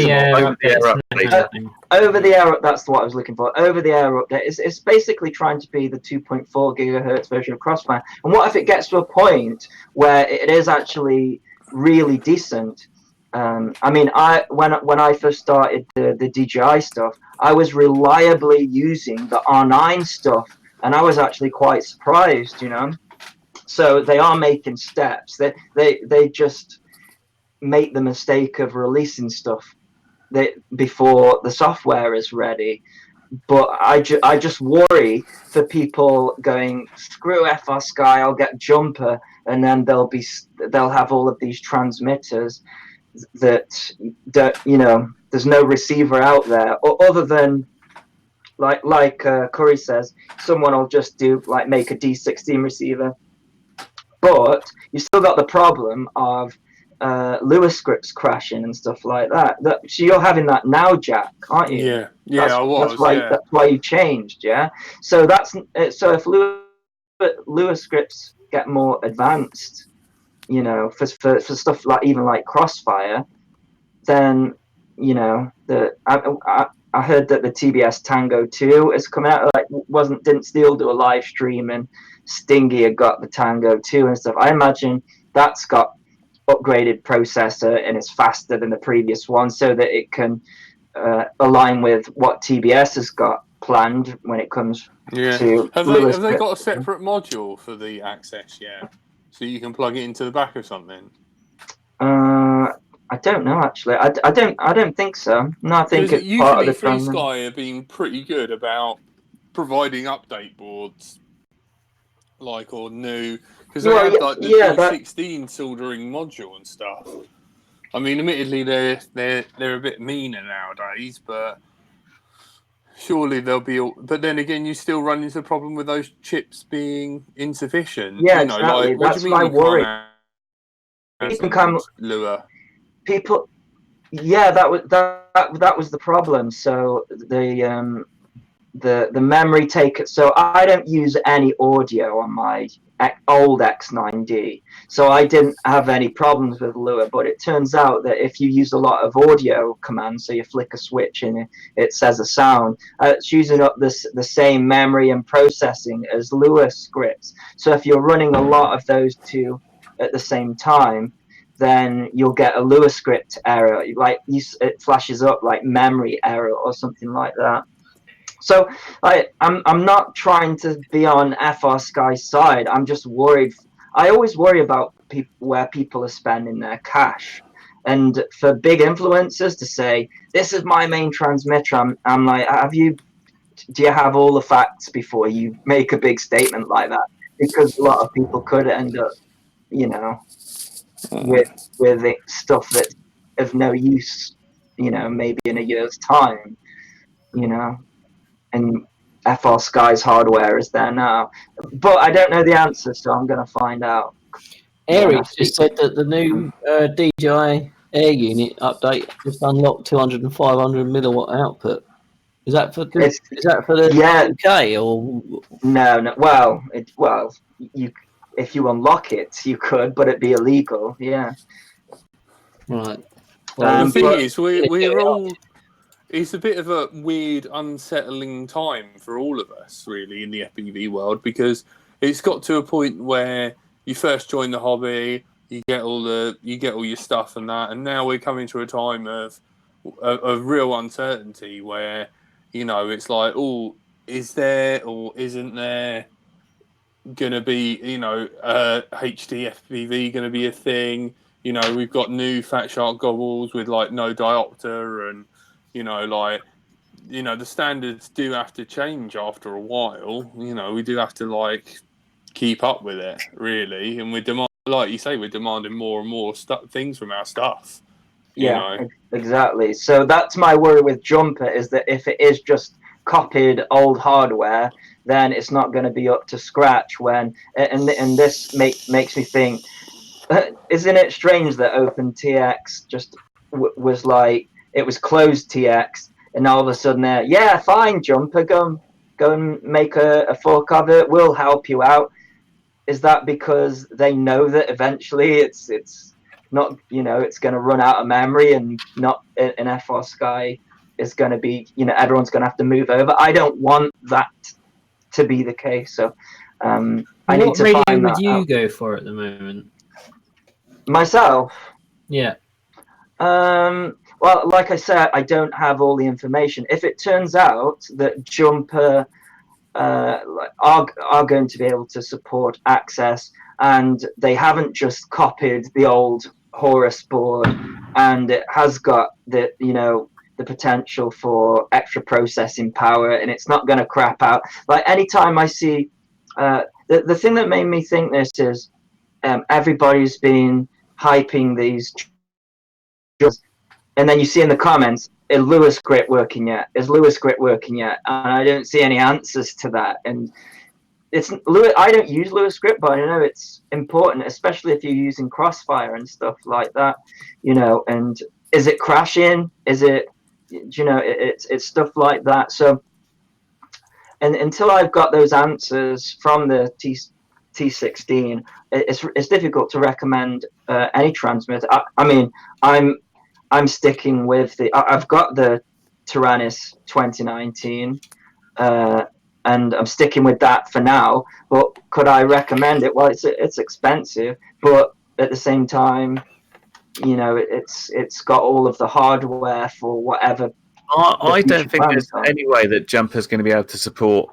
over the air. That's what I was looking for. Over the air update. It's basically trying to be the 2.4 gigahertz version of Crossfire. And what if it gets to a point where it is actually really decent? I mean, when I first started the DJI stuff, I was reliably using the R9 stuff, and I was actually quite surprised, So they are making steps. They just make the mistake of releasing stuff before the software is ready. But I just worry for people going, screw FR Sky, I'll get jumper, and then they'll have all of these transmitters that there's no receiver out there, other than like Curry says, someone will just make a D16 receiver. But you still got the problem of Lua scripts crashing and stuff like that. So you're having that now, Jack, aren't you? Yeah, I was. That's why you changed, yeah. So so if Lua scripts get more advanced, you know, for stuff like even like Crossfire, then you know I heard that the TBS Tango 2 has come out. Like, didn't Steel do a live stream and Stingy had got the Tango 2 and stuff. I imagine that's got upgraded processor and it's faster than the previous one, so that it can align with what TBS has got planned when it comes to. Have they got a separate module for the access yet, so you can plug it into the back of something? I don't know actually. I don't think so. No, I think it's part of the Free Sky have been pretty good about providing update boards, like, or new, because they had like the G16 soldering module and stuff. I mean, admittedly, they're a bit meaner nowadays, but surely they'll be. But then again, you still run into the problem with those chips being insufficient. Yeah, you know, exactly. like, what That's do you mean my worry. People come Lua. People, yeah, that was the problem. So the memory taker. So I don't use any audio on my old X9D, so I didn't have any problems with Lua. But it turns out that if you use a lot of audio commands, so you flick a switch and it says a sound, it's using up the same memory and processing as Lua scripts. So if you're running a lot of those two at the same time, then you'll get a Lua script error, like it flashes up like memory error or something like that. So I'm not trying to be on FR Sky's side. I'm just worried. I always worry about where people are spending their cash. And for big influencers to say, this is my main transmitter, I'm like, do you have all the facts before you make a big statement like that? Because a lot of people could end up, you know, with stuff that's of no use, you know, maybe in a year's time, you know. And FR Sky's hardware is there now, but I don't know the answer, so I'm going to find out. Eric just said that the new DJI Air unit update just unlocked 200 and 500 milliwatt output. Is that for the UK or no? Well, you if you unlock it, you could, but it'd be illegal. Yeah. Right. Well, the thing is, we're all. It's a bit of a weird, unsettling time for all of us, really, in the FPV world, because it's got to a point where you first join the hobby, you get all your stuff and that, and now we're coming to a time of real uncertainty where, you know, it's like, oh, is there or isn't there going to be, you know, HD FPV going to be a thing? You know, we've got new Fat Shark goggles with like no diopter and. You know, like, you know, the standards do have to change after a while. You know, we do have to, like, keep up with it, really. And like you say, we're demanding more and more things from our stuff. Yeah, exactly. So that's my worry with Jumper, is that if it is just copied old hardware, then it's not going to be up to scratch. And this makes me think, isn't it strange that OpenTX just was like, it was closed TX, and all of a sudden yeah, fine, Jumper, go and make a fork of it, we'll help you out. Is that because they know that eventually it's not, you know, it's going to run out of memory and not an FR Sky is going to be, you know, everyone's going to have to move over? I don't want that to be the case, so I need to find that out. What radio would you go for at the moment? Myself? Yeah. Well, like I said, I don't have all the information. If it turns out that Jumper are going to be able to support access, and they haven't just copied the old Horus board, and it has got the, you know, the potential for extra processing power, and it's not going to crap out. Like, anytime I see the thing that made me think this is everybody's been hyping these, and then you see in the comments, is Lua script working yet? Is Lua script working yet? And I don't see any answers to that. And I don't use Lua script, but I know it's important, especially if you're using Crossfire and stuff like that. And is it crashing? Is it, it's stuff like that. So, and until I've got those answers from the T16, it's difficult to recommend any transmitter. I mean, I'm sticking with I've got the Tyrannus 2019. And I'm sticking with that for now. But could I recommend it? Well, it's expensive, but at the same time, it's got all of the hardware for whatever. I don't think there's any way that Jumper's going to be able to support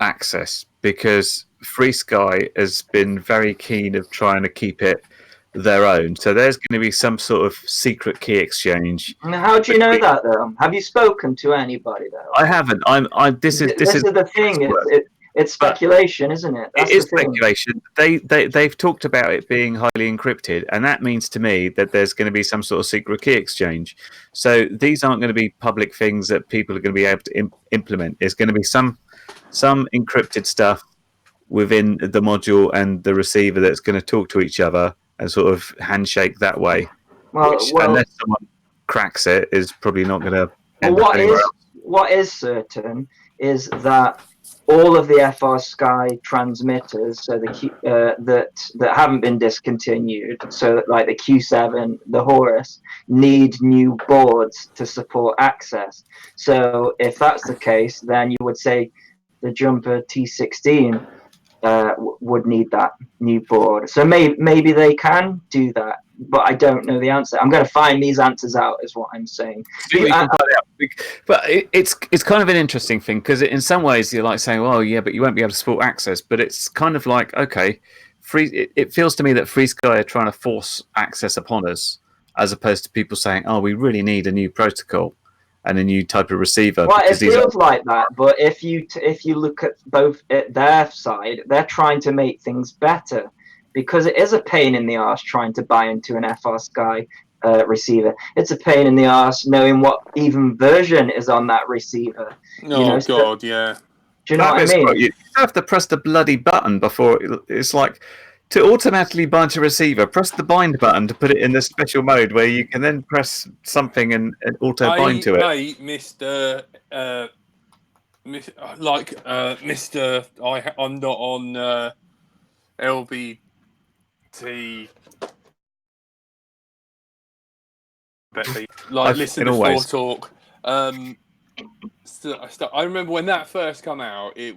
access, because Free Sky has been very keen of trying to keep it their own. So there's going to be some sort of secret key exchange. How do you know that, though? Have you spoken to anybody, though? I haven't. This is the thing. It's speculation, isn't it? It is speculation. They've talked about it being highly encrypted, and that means to me that there's going to be some sort of secret key exchange. So these aren't going to be public things that people are going to be able to implement. There's going to be some encrypted stuff within the module and the receiver that's going to talk to each other and sort of handshake that way. Which, unless someone cracks it, is probably not going to. What is certain is that all of the FR Sky transmitters, so that haven't been discontinued, so that, like the Q7, the Horus, need new boards to support access. So if that's the case, then you would say the Jumper T16 would need that new board. So maybe they can do that, but I don't know the answer. I'm going to find these answers out, is what I'm saying. But it's kind of an interesting thing, because in some ways you're like saying, well, yeah, but you won't be able to support access. But it's kind of like, okay, it feels to me that Free Sky are trying to force access upon us, as opposed to people saying, oh, we really need a new protocol and a new type of receiver. Well, it feels like that, but if you look at both at their side, they're trying to make things better, because it is a pain in the arse trying to buy into an FR Sky receiver. It's a pain in the arse knowing what even version is on that receiver. God, yeah. Do you know what I mean? You have to press the bloody button before it's like, to automatically bind to receiver, press the bind button to put it in the special mode where you can then press something and auto bind to it. Mate, Mr. I'm not on LBT. Listen before talk. I remember when that first came out, it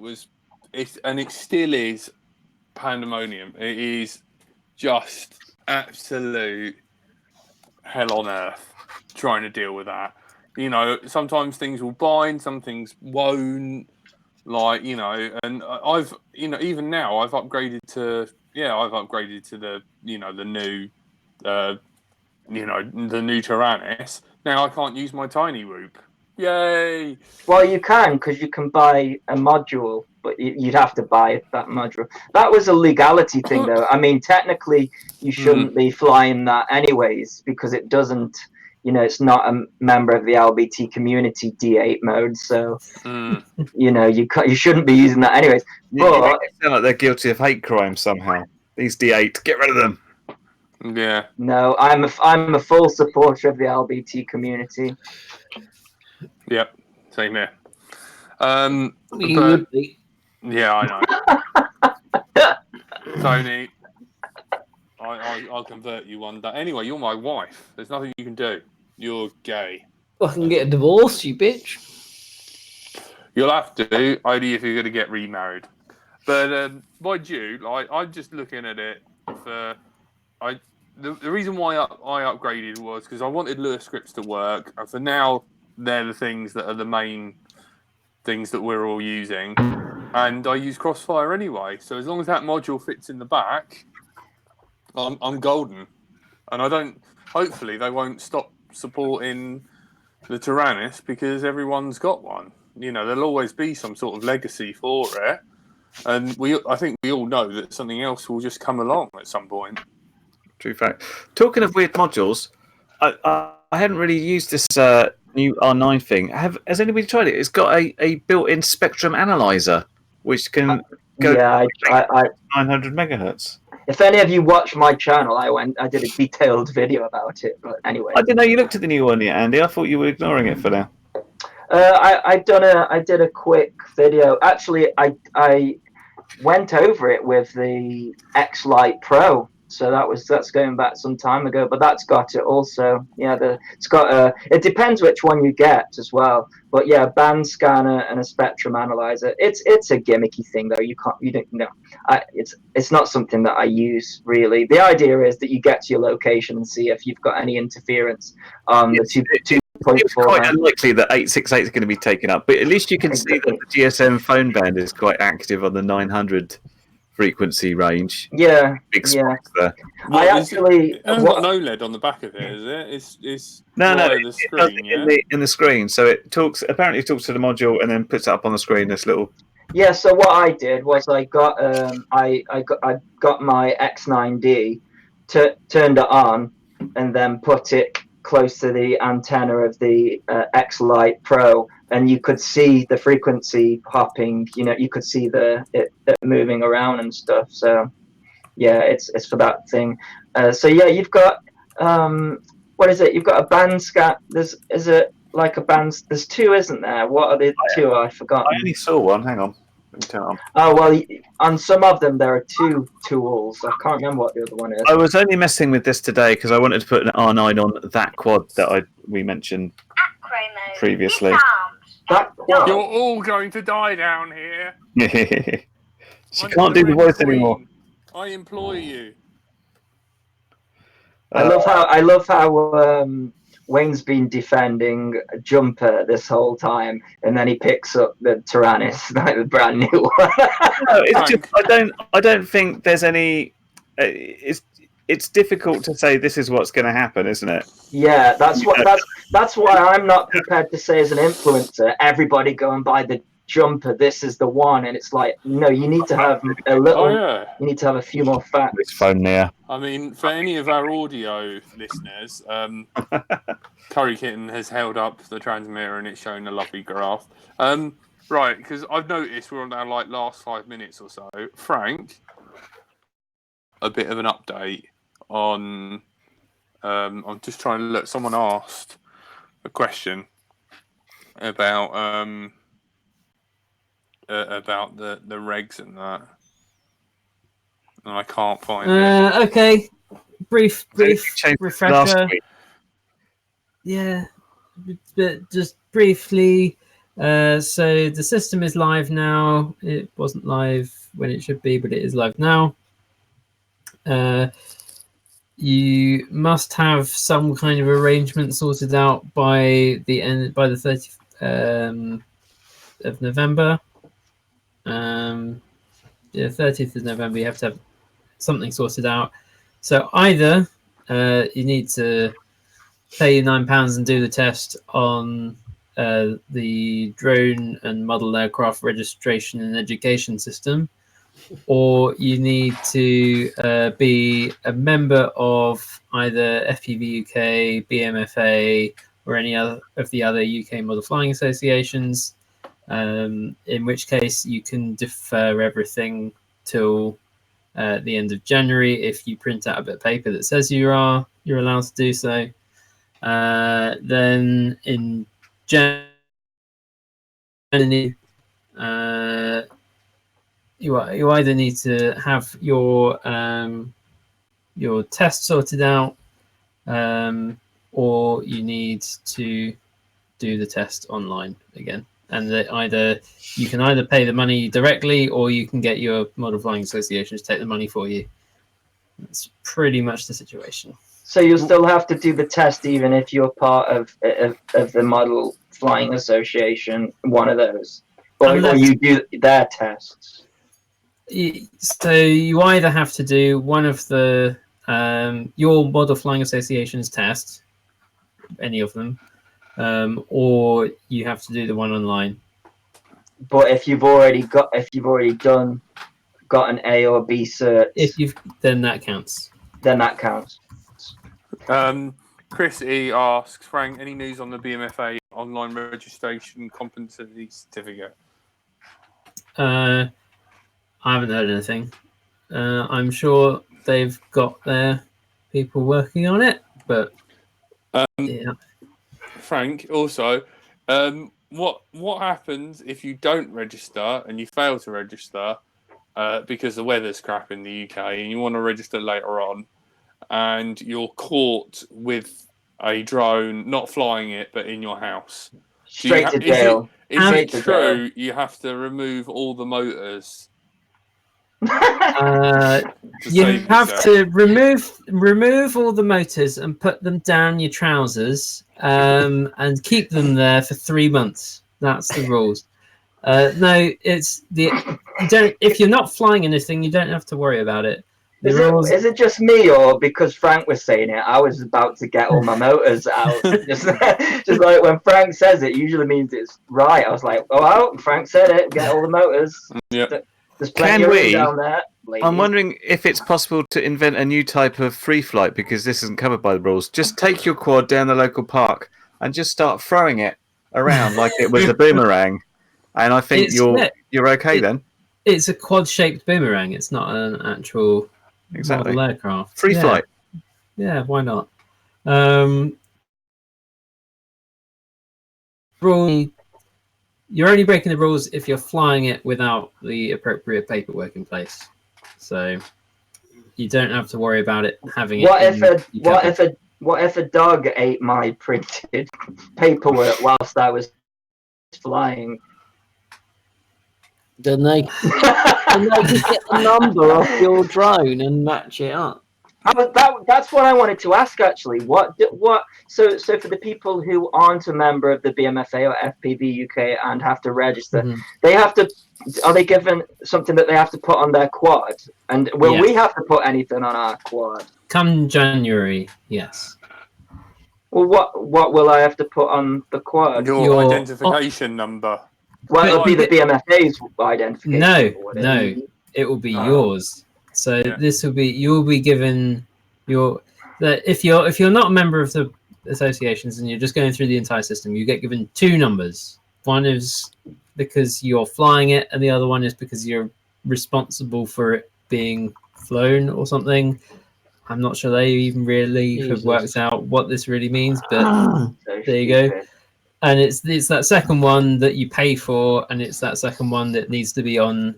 still is pandemonium. It is just absolute hell on earth trying to deal with that. Sometimes things will bind, some things won't. And I've even now I've upgraded to the the new Tyrannus. Now I can't use my tiny whoop. Yay! Well, you can, because you can buy a module, but you'd have to buy that module. That was a legality thing, though. I mean, technically, you shouldn't be flying that anyways, because it doesn't, it's not a member of the LBT community D8 mode. So, you shouldn't be using that anyways. But you sound like they're guilty of hate crime somehow. These D8, get rid of them. Yeah. No, I'm a full supporter of the LBT community. Yep, same here. You would be. Yeah, I know. Tony, I'll convert you one day. Anyway, you're my wife. There's nothing you can do. You're gay. I can get a divorce, you bitch. You'll have to, only if you're going to get remarried. But mind you, I'm just looking at it for... The reason why I upgraded was because I wanted Lua scripts to work, and for now, they're the things that are the main things that we're all using. And I use Crossfire anyway, so as long as that module fits in the back, I'm golden. And hopefully they won't stop supporting the Tyrannus, because everyone's got one. There'll always be some sort of legacy for it. And I think we all know that something else will just come along at some point. True fact. Talking of weird modules, I hadn't really used this new R9 thing. Has anybody tried it? It's got a built-in spectrum analyzer which can go Yeah, I 900 megahertz. if any of you watch my channel, I did a detailed video about it. But anyway, I didn't know you looked at the new one yet, Andy. I thought you were ignoring it for now. I did a quick video. Actually, I went over it with the X Lite Pro. So that's going back some time ago, but that's got it also. Yeah, it's got it depends which one you get as well. But yeah, band scanner and a spectrum analyzer. It's a gimmicky thing though. You don't know. It's not something that I use really. The idea is that you get to your location and see if you've got any interference on the 2.4. It's quite unlikely that 868 is going to be taken up, but at least you can see that the GSM phone band is quite active on the 900 frequency range. Yeah, Big yeah. spikes there. I actually it hasn't got no LED on the back of it, is it? It's No, via the it does screen, it in the screen. So it talks to the module and then puts it up on the screen. This little. Yeah, so what I did was I got I got my X9D, turned it on, and then put it close to the antenna of the X Lite Pro, and you could see the frequency hopping. You know, you could see it moving around and stuff. So yeah, it's for that thing. So yeah, you've got what is it? You've got a band scan. Is it like a band? There's two, isn't there? What are the two? I forgot. I only saw one. Hang on. Let me turn it on. Oh well, on some of them there are two tools. I can't remember what the other one is. I was only messing with this today because I wanted to put an R9 on that quad that we mentioned previously. That quad. You're all going to die down here. She can't do the voice anymore. I implore you. I love how Wayne's been defending Jumper this whole time, and then he picks up the Tyrannus, like the brand new one. No, it's just I don't think there's any. It's difficult to say this is what's going to happen, isn't it? Yeah, that's why I'm not prepared to say as an influencer, everybody go and buy the Jumper. This is the one, and it's like, no, you need to have a little. Oh, yeah. You need to have a few more facts. This phone near. I mean, for any of our audio listeners, Curry Kitten has held up the transmitter and it's showing a lovely graph. Right, because I've noticed we're on our last 5 minutes or so. Frank, a bit of an update on. I'm just trying to look. Someone asked a question about the regs and that, and I can't find it. Okay, brief refresher. Yeah, but just briefly. So the system is live now. It wasn't live when it should be, but it is live now. You must have some kind of arrangement sorted out by the 30th of November. Yeah, 30th of November. You have to have something sorted out. So either you need to pay £9 and do the test on the drone and model aircraft registration and education system, or you need to be a member of either FPV UK, BMFA, or any other of the other UK model flying associations. In which case you can defer everything till the end of January if you print out a bit of paper that says you're allowed to do so. Then in January, you either need to have your test sorted out, or you need to do the test online again. And you can either pay the money directly, or you can get your model flying association to take the money for you. That's pretty much the situation. So you'll still have to do the test even if you're part of the model flying association, one of those, or you do their tests. So you either have to do one of the your model flying association's tests, any of them, or you have to do the one online. But if you've already got an A or B cert, then that counts. Then that counts. Chris E asks, Frank, any news on the BMFA online registration competency certificate? I haven't heard anything. I'm sure they've got their people working on it, but yeah. Frank, also, what happens if you don't register and you fail to register because the weather's crap in the UK and you want to register later on, and you're caught with a drone, not flying it, but in your house? Straight to jail. Is Straight it to true you have to remove all the motors? You have to remove all the motors and put them down your trousers, and keep them there for 3 months. That's the rules. No, it's you don't. If you're not flying anything, you don't have to worry about it. Is it just me, or because Frank was saying it, I was about to get all my motors out? just like when Frank says it, usually means it's right. I was like, oh, well, Frank said it, get all the motors. Yeah. There's plenty of room down there. Ladies. I'm wondering if it's possible to invent a new type of free flight, because this isn't covered by the rules. Just take your quad down the local park and just start throwing it around like it was a boomerang. And I think you're okay then. It's a quad-shaped boomerang. It's not an actual model aircraft. Free flight. Yeah, why not? Rule: you're only breaking the rules if you're flying it without the appropriate paperwork in place. So you don't have to worry about it having what it. What if a dog ate my printed paperwork whilst I was flying? Then they just get the number off your drone and match it up. That's what I wanted to ask actually. So for the people who aren't a member of the BMFA or FPV UK and have to register, are they given something that they have to put on their quad? And will we have to put anything on our quad? Come January, yes. Well, what will I have to put on the quad? Your identification number. Well, it'll be the BMFA's identification. No, it will be yours. So this will be, you'll be given if you're not a member of the associations and you're just going through the entire system, you get given 2 numbers. One is because you're flying it, and the other one is because you're responsible for it being flown or something. I'm not sure they even really have worked out what this really means, but there you go. And it's that second one that you pay for, and it's that second one that needs to be on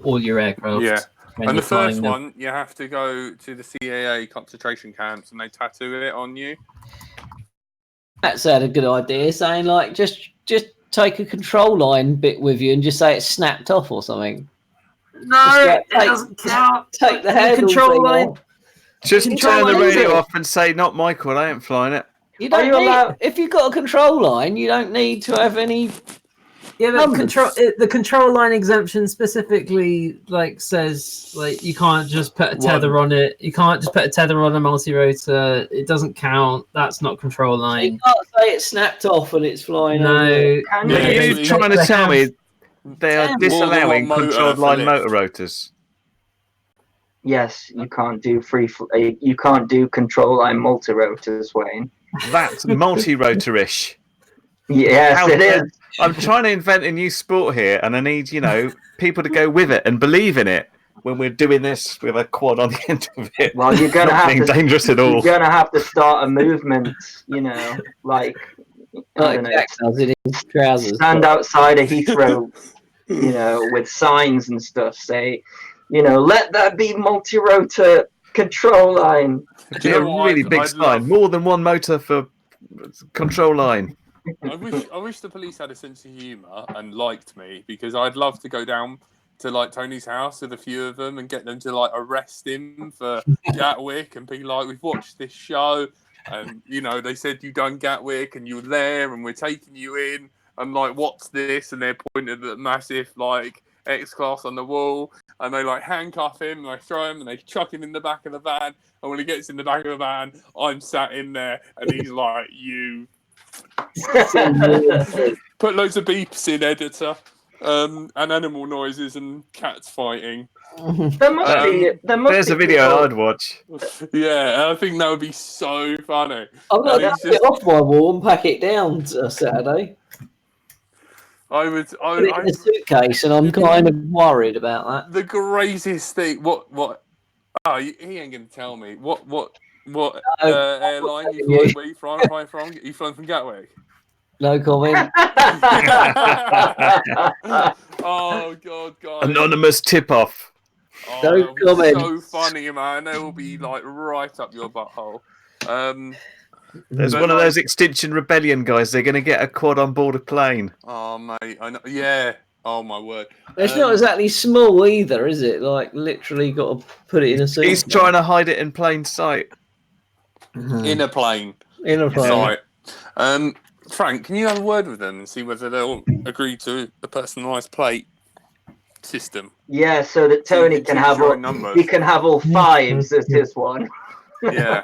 all your aircraft. Yeah. And the first one, you have to go to the CAA concentration camps and they tattoo it on you. That's a good idea, saying like just take a control line bit with you and just say it's snapped off or something. No, it doesn't count. Take the control line. Just turn the radio off and say, "Not my quad, I ain't flying it." You don't need, if you've got a control line, you don't need to have any. Yeah, but the control line exemption specifically says you can't just put a tether on it. You can't just put a tether on a multi-rotor. It doesn't count. That's not control line. So you can't say it's snapped off and it's flying. No, are you trying to tell me they are disallowing controlled line motor rotors? Yes, you can't do you can't do control line multi-rotors, Wayne. That's multi-rotorish. Yes, it is. I'm trying to invent a new sport here, and I need, people to go with it and believe in it when we're doing this with a quad on the end of it. Well, you're going to have to dangerous at all. You're going to have to start a movement, like Jack does it in trousers. Stand outside a Heathrow, with signs and stuff. Say, let that be multi-rotor control line. Do a really big sign. More than one motor for control line. I wish the police had a sense of humour and liked me, because I'd love to go down to Tony's house with a few of them and get them to arrest him for Gatwick and be like, "We've watched this show and they said you done Gatwick and you were there and we're taking you in and what's this?" And they're pointing at the massive X-Class on the wall, and they handcuff him and they throw him and they chuck him in the back of the van, and when he gets in the back of the van, I'm sat in there and he's like, "You." Put loads of beeps in, editor, and animal noises and cats fighting. There's a video I'd watch. Yeah, I think that would be so funny. I'm going to get off my wall and pack it down Saturday. I would. Put it in a suitcase, and I'm kind of worried about that. The greatest thing. What? Oh, he ain't gonna tell me. What airline you flying? Where you flying from? You flying from Gatwick? No comment. Oh God, guys! Anonymous tip-off. Oh, No that'll be comment. so funny, man. They will be like right up your butthole. There's But one of like- those Extinction Rebellion guys. They're going to get a quad on board a plane. Oh mate, I know. Yeah. Oh my word. It's not exactly small either, is it? Like literally, got to put it in a He's suitcase. trying to hide it in plain sight. in a plane. In a plane. Right. Frank, can you have a word with them and see whether they'll agree to the personalised plate system? Yeah, so that So you Tony can can choose have your all, own numbers. he can have all fives as his one. Yeah.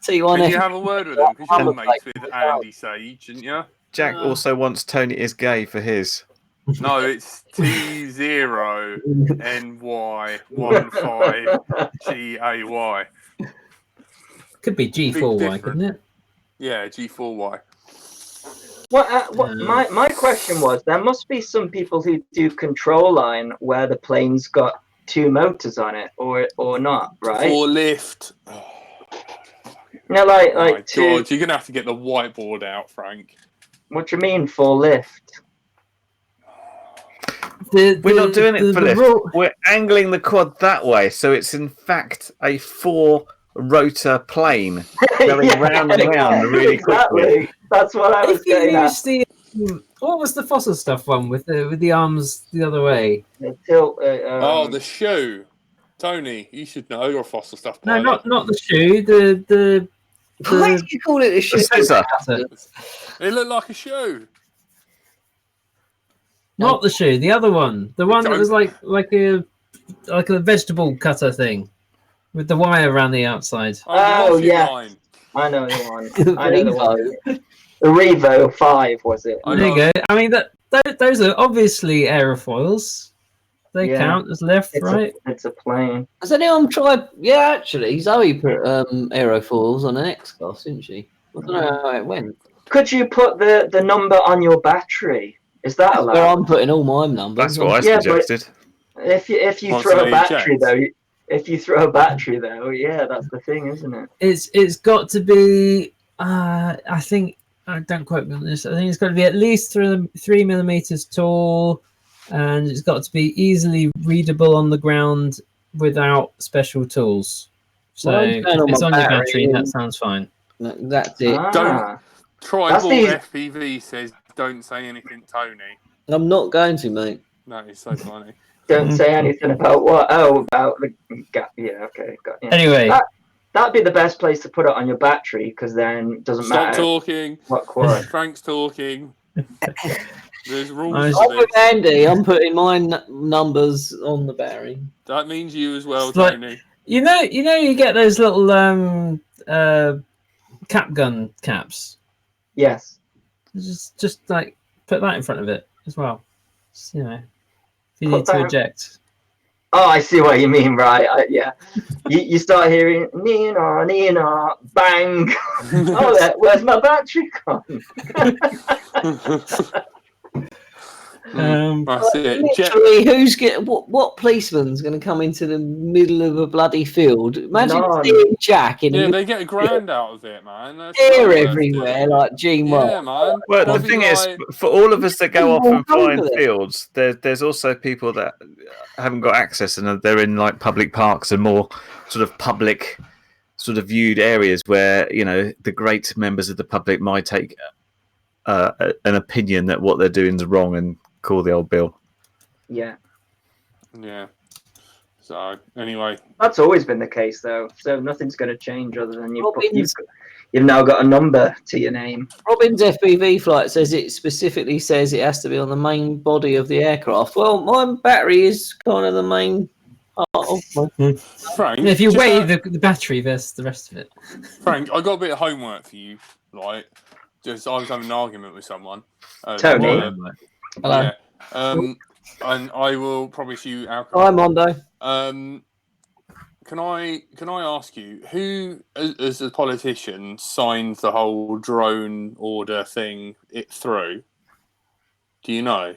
T1. Can you have a word with them? Because you're mates with Andy Sage, aren't you? Jack also wants Tony is gay for his. No, it's T0NY15GAY. Could be G4Y, difference. couldn't it? Yeah, G4Y. My question was, there must be some people who do control line where the plane's got two motors on it, or not, right? For lift. Oh, No, my two. God, you're gonna have to get the whiteboard out, Frank. What do you mean for lift? We're not doing it for lift. We're angling the quad that way, so it's in fact a 4-rotor plane going round and round really quickly. That's what I was If you getting at. use the what was the fossil stuff one with the arms the other way? The tilt, The shoe. Tony, you should know your fossil stuff. No, Pilot. not the shoe. The Why do you call it a shoe? Scissor. It looked like a shoe. Not the shoe. The other one. The one that was like a vegetable cutter thing with the wire around the outside. Oh, the yeah. line. I know the one. I know the one. The Revo 5 was it? There you go. I mean those are obviously aerofoils. They count as left, right? It's a plane. Has anyone tried? Yeah, actually, Zoe put aerofoils on an X-Class, didn't she? I don't know how it went. Could you put the number on your battery? Is that allowed? Where I'm putting all my numbers. That's what I suggested. If you throw a battery though, yeah, that's the thing, isn't it? It's got to be. I think. Don't quote me on this. I think it's got to be at least 3 millimeters tall, and it's got to be easily readable on the ground without special tools. So if it's on your battery, that sounds fine. That's it. Don't Tribal FPV says don't say anything, Tony. I'm not going to, mate. That is so funny. Don't say anything about what? Oh, about the yeah. Okay, got yeah. Anyway, that'd be the best place to put it on your battery, because then it doesn't matter. Stop talking. What quad? Frank's talking. There's rules. I'm with Andy. I'm putting my numbers on the battery. That means you as well, It's like- Tony. you get those little cap gun caps. Yes. Just like put that in front of it as well. Just, if you Put need to that- eject. Oh, I see what you mean. Right? Yeah. You start hearing Nina, bang. Oh, where's my battery gone? That's it. Literally, who's what policeman's going to come into the middle of a bloody field? Imagine seeing Jack in the they get a grand out of it, man. air everywhere, like Gene Yeah, man. Well, the thing is, for all of us that go off and fly in fields, there's also people that haven't got access, and they're in like public parks and more sort of public, sort of viewed areas where the great members of the public might take an opinion that what they're doing is wrong and call the old bill. Yeah. Yeah. So anyway, that's always been the case, though. So nothing's going to change other than you've now got a number to your name. Robin's FPV flight says it specifically says it has to be on the main body of the aircraft. Well, my battery is kind of the main part of my... Frank, if you weigh the battery versus the rest of it. Frank, I got a bit of homework for you. Right, I was having an argument with someone. Tony. Hello. Yeah. And I will promise you alcohol. Hi, Mondo. Can I ask you who, as a politician, signed the whole drone order thing through? Do you know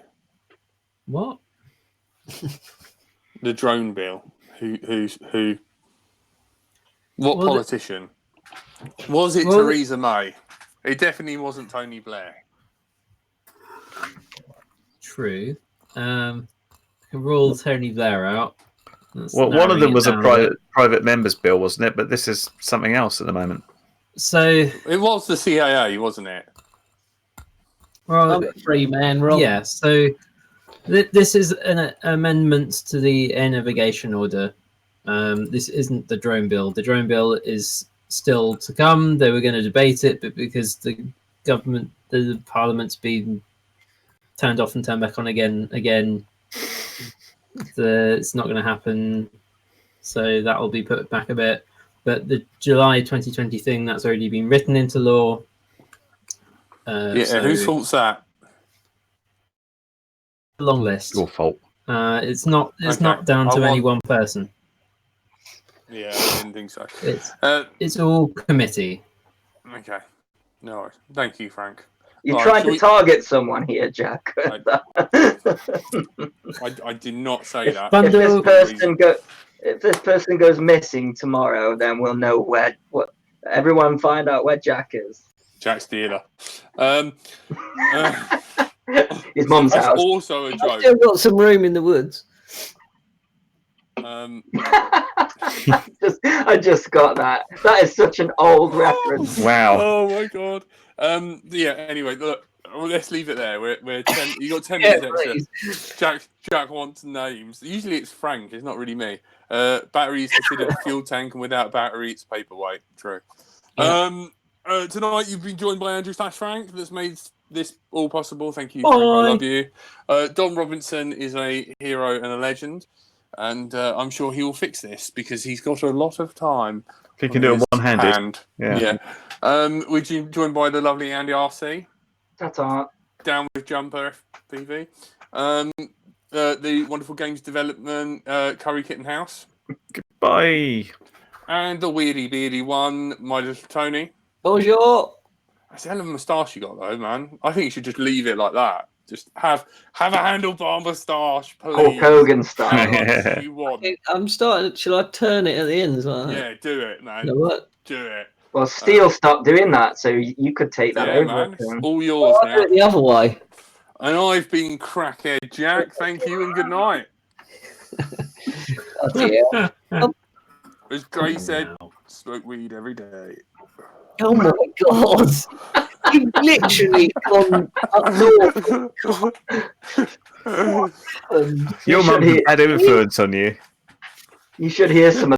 What? the drone bill? Who? What Well, politician? Was it well, Theresa May? It definitely wasn't Tony Blair. True. Can rule Tony Blair out. That's Well, one of narrowing them it was a down bit. private member's bill, wasn't it? But this is something else at the moment. So, It was the CAA, wasn't it? well, I'm a free man, Rob. yeah. So this is an amendment to the air navigation order. This isn't the drone bill. The drone bill is still to come. They were going to debate it, but because the government, the parliament's been turned off and turned back on again, it's not going to happen. So that will be put back a bit. But the July 2020 thing, that's already been written into law. So whose fault's that? long list. Your fault. It's not Okay. down to I any want- one person. Yeah, I didn't think so. It's all committee. Okay. No worries. Thank you, Frank. You're Right, trying shall to target someone here, Jack. I did not say that. If this person goes missing tomorrow, then we'll know everyone find out where Jack is. Jack's dealer. His mum's That's house. also a I've joke. still got some room in the woods. I just got that. That is such an old reference. Wow. Oh my god. Yeah. Anyway, look. Well, let's leave it there. We're 10. You got 10 Yeah, minutes extra. Jack wants names. Usually it's Frank. It's not really me. Battery is considered a fuel tank, and without battery, it's paperweight. True. Yeah. Tonight you've been joined by Andrew / Frank. That's made this all possible. Thank you, Bye. Frank. I love you. Don Robinson is a hero and a legend, and I'm sure he will fix this because he's got a lot of time. He can do it one-handed. Yeah. We're joined by the lovely Andy RC. That's art. Down with Jumper FPV. The wonderful games development Curry Kitten House. Goodbye. And the weirdy beardy one, my little Tony. Bonjour. That's a hell of a moustache you got though, man. I think you should just leave it like that. Just have a handlebar moustache, please. Hulk Hogan style. How much do you want? I'm starting. Shall I turn it at the ends like that? Yeah, do it, man. You know what? Do it. Well, Steele stopped doing that, so you could take that Yeah, over. man. It's him. all yours I'll do now. it the other way. And I've been Crackhead Jack. Thank you and good night. Oh, dear. As Gray said, Wow. smoke weed every day. Oh my god! You've literally gone up north. Your mum's a bad influence on you. You should hear some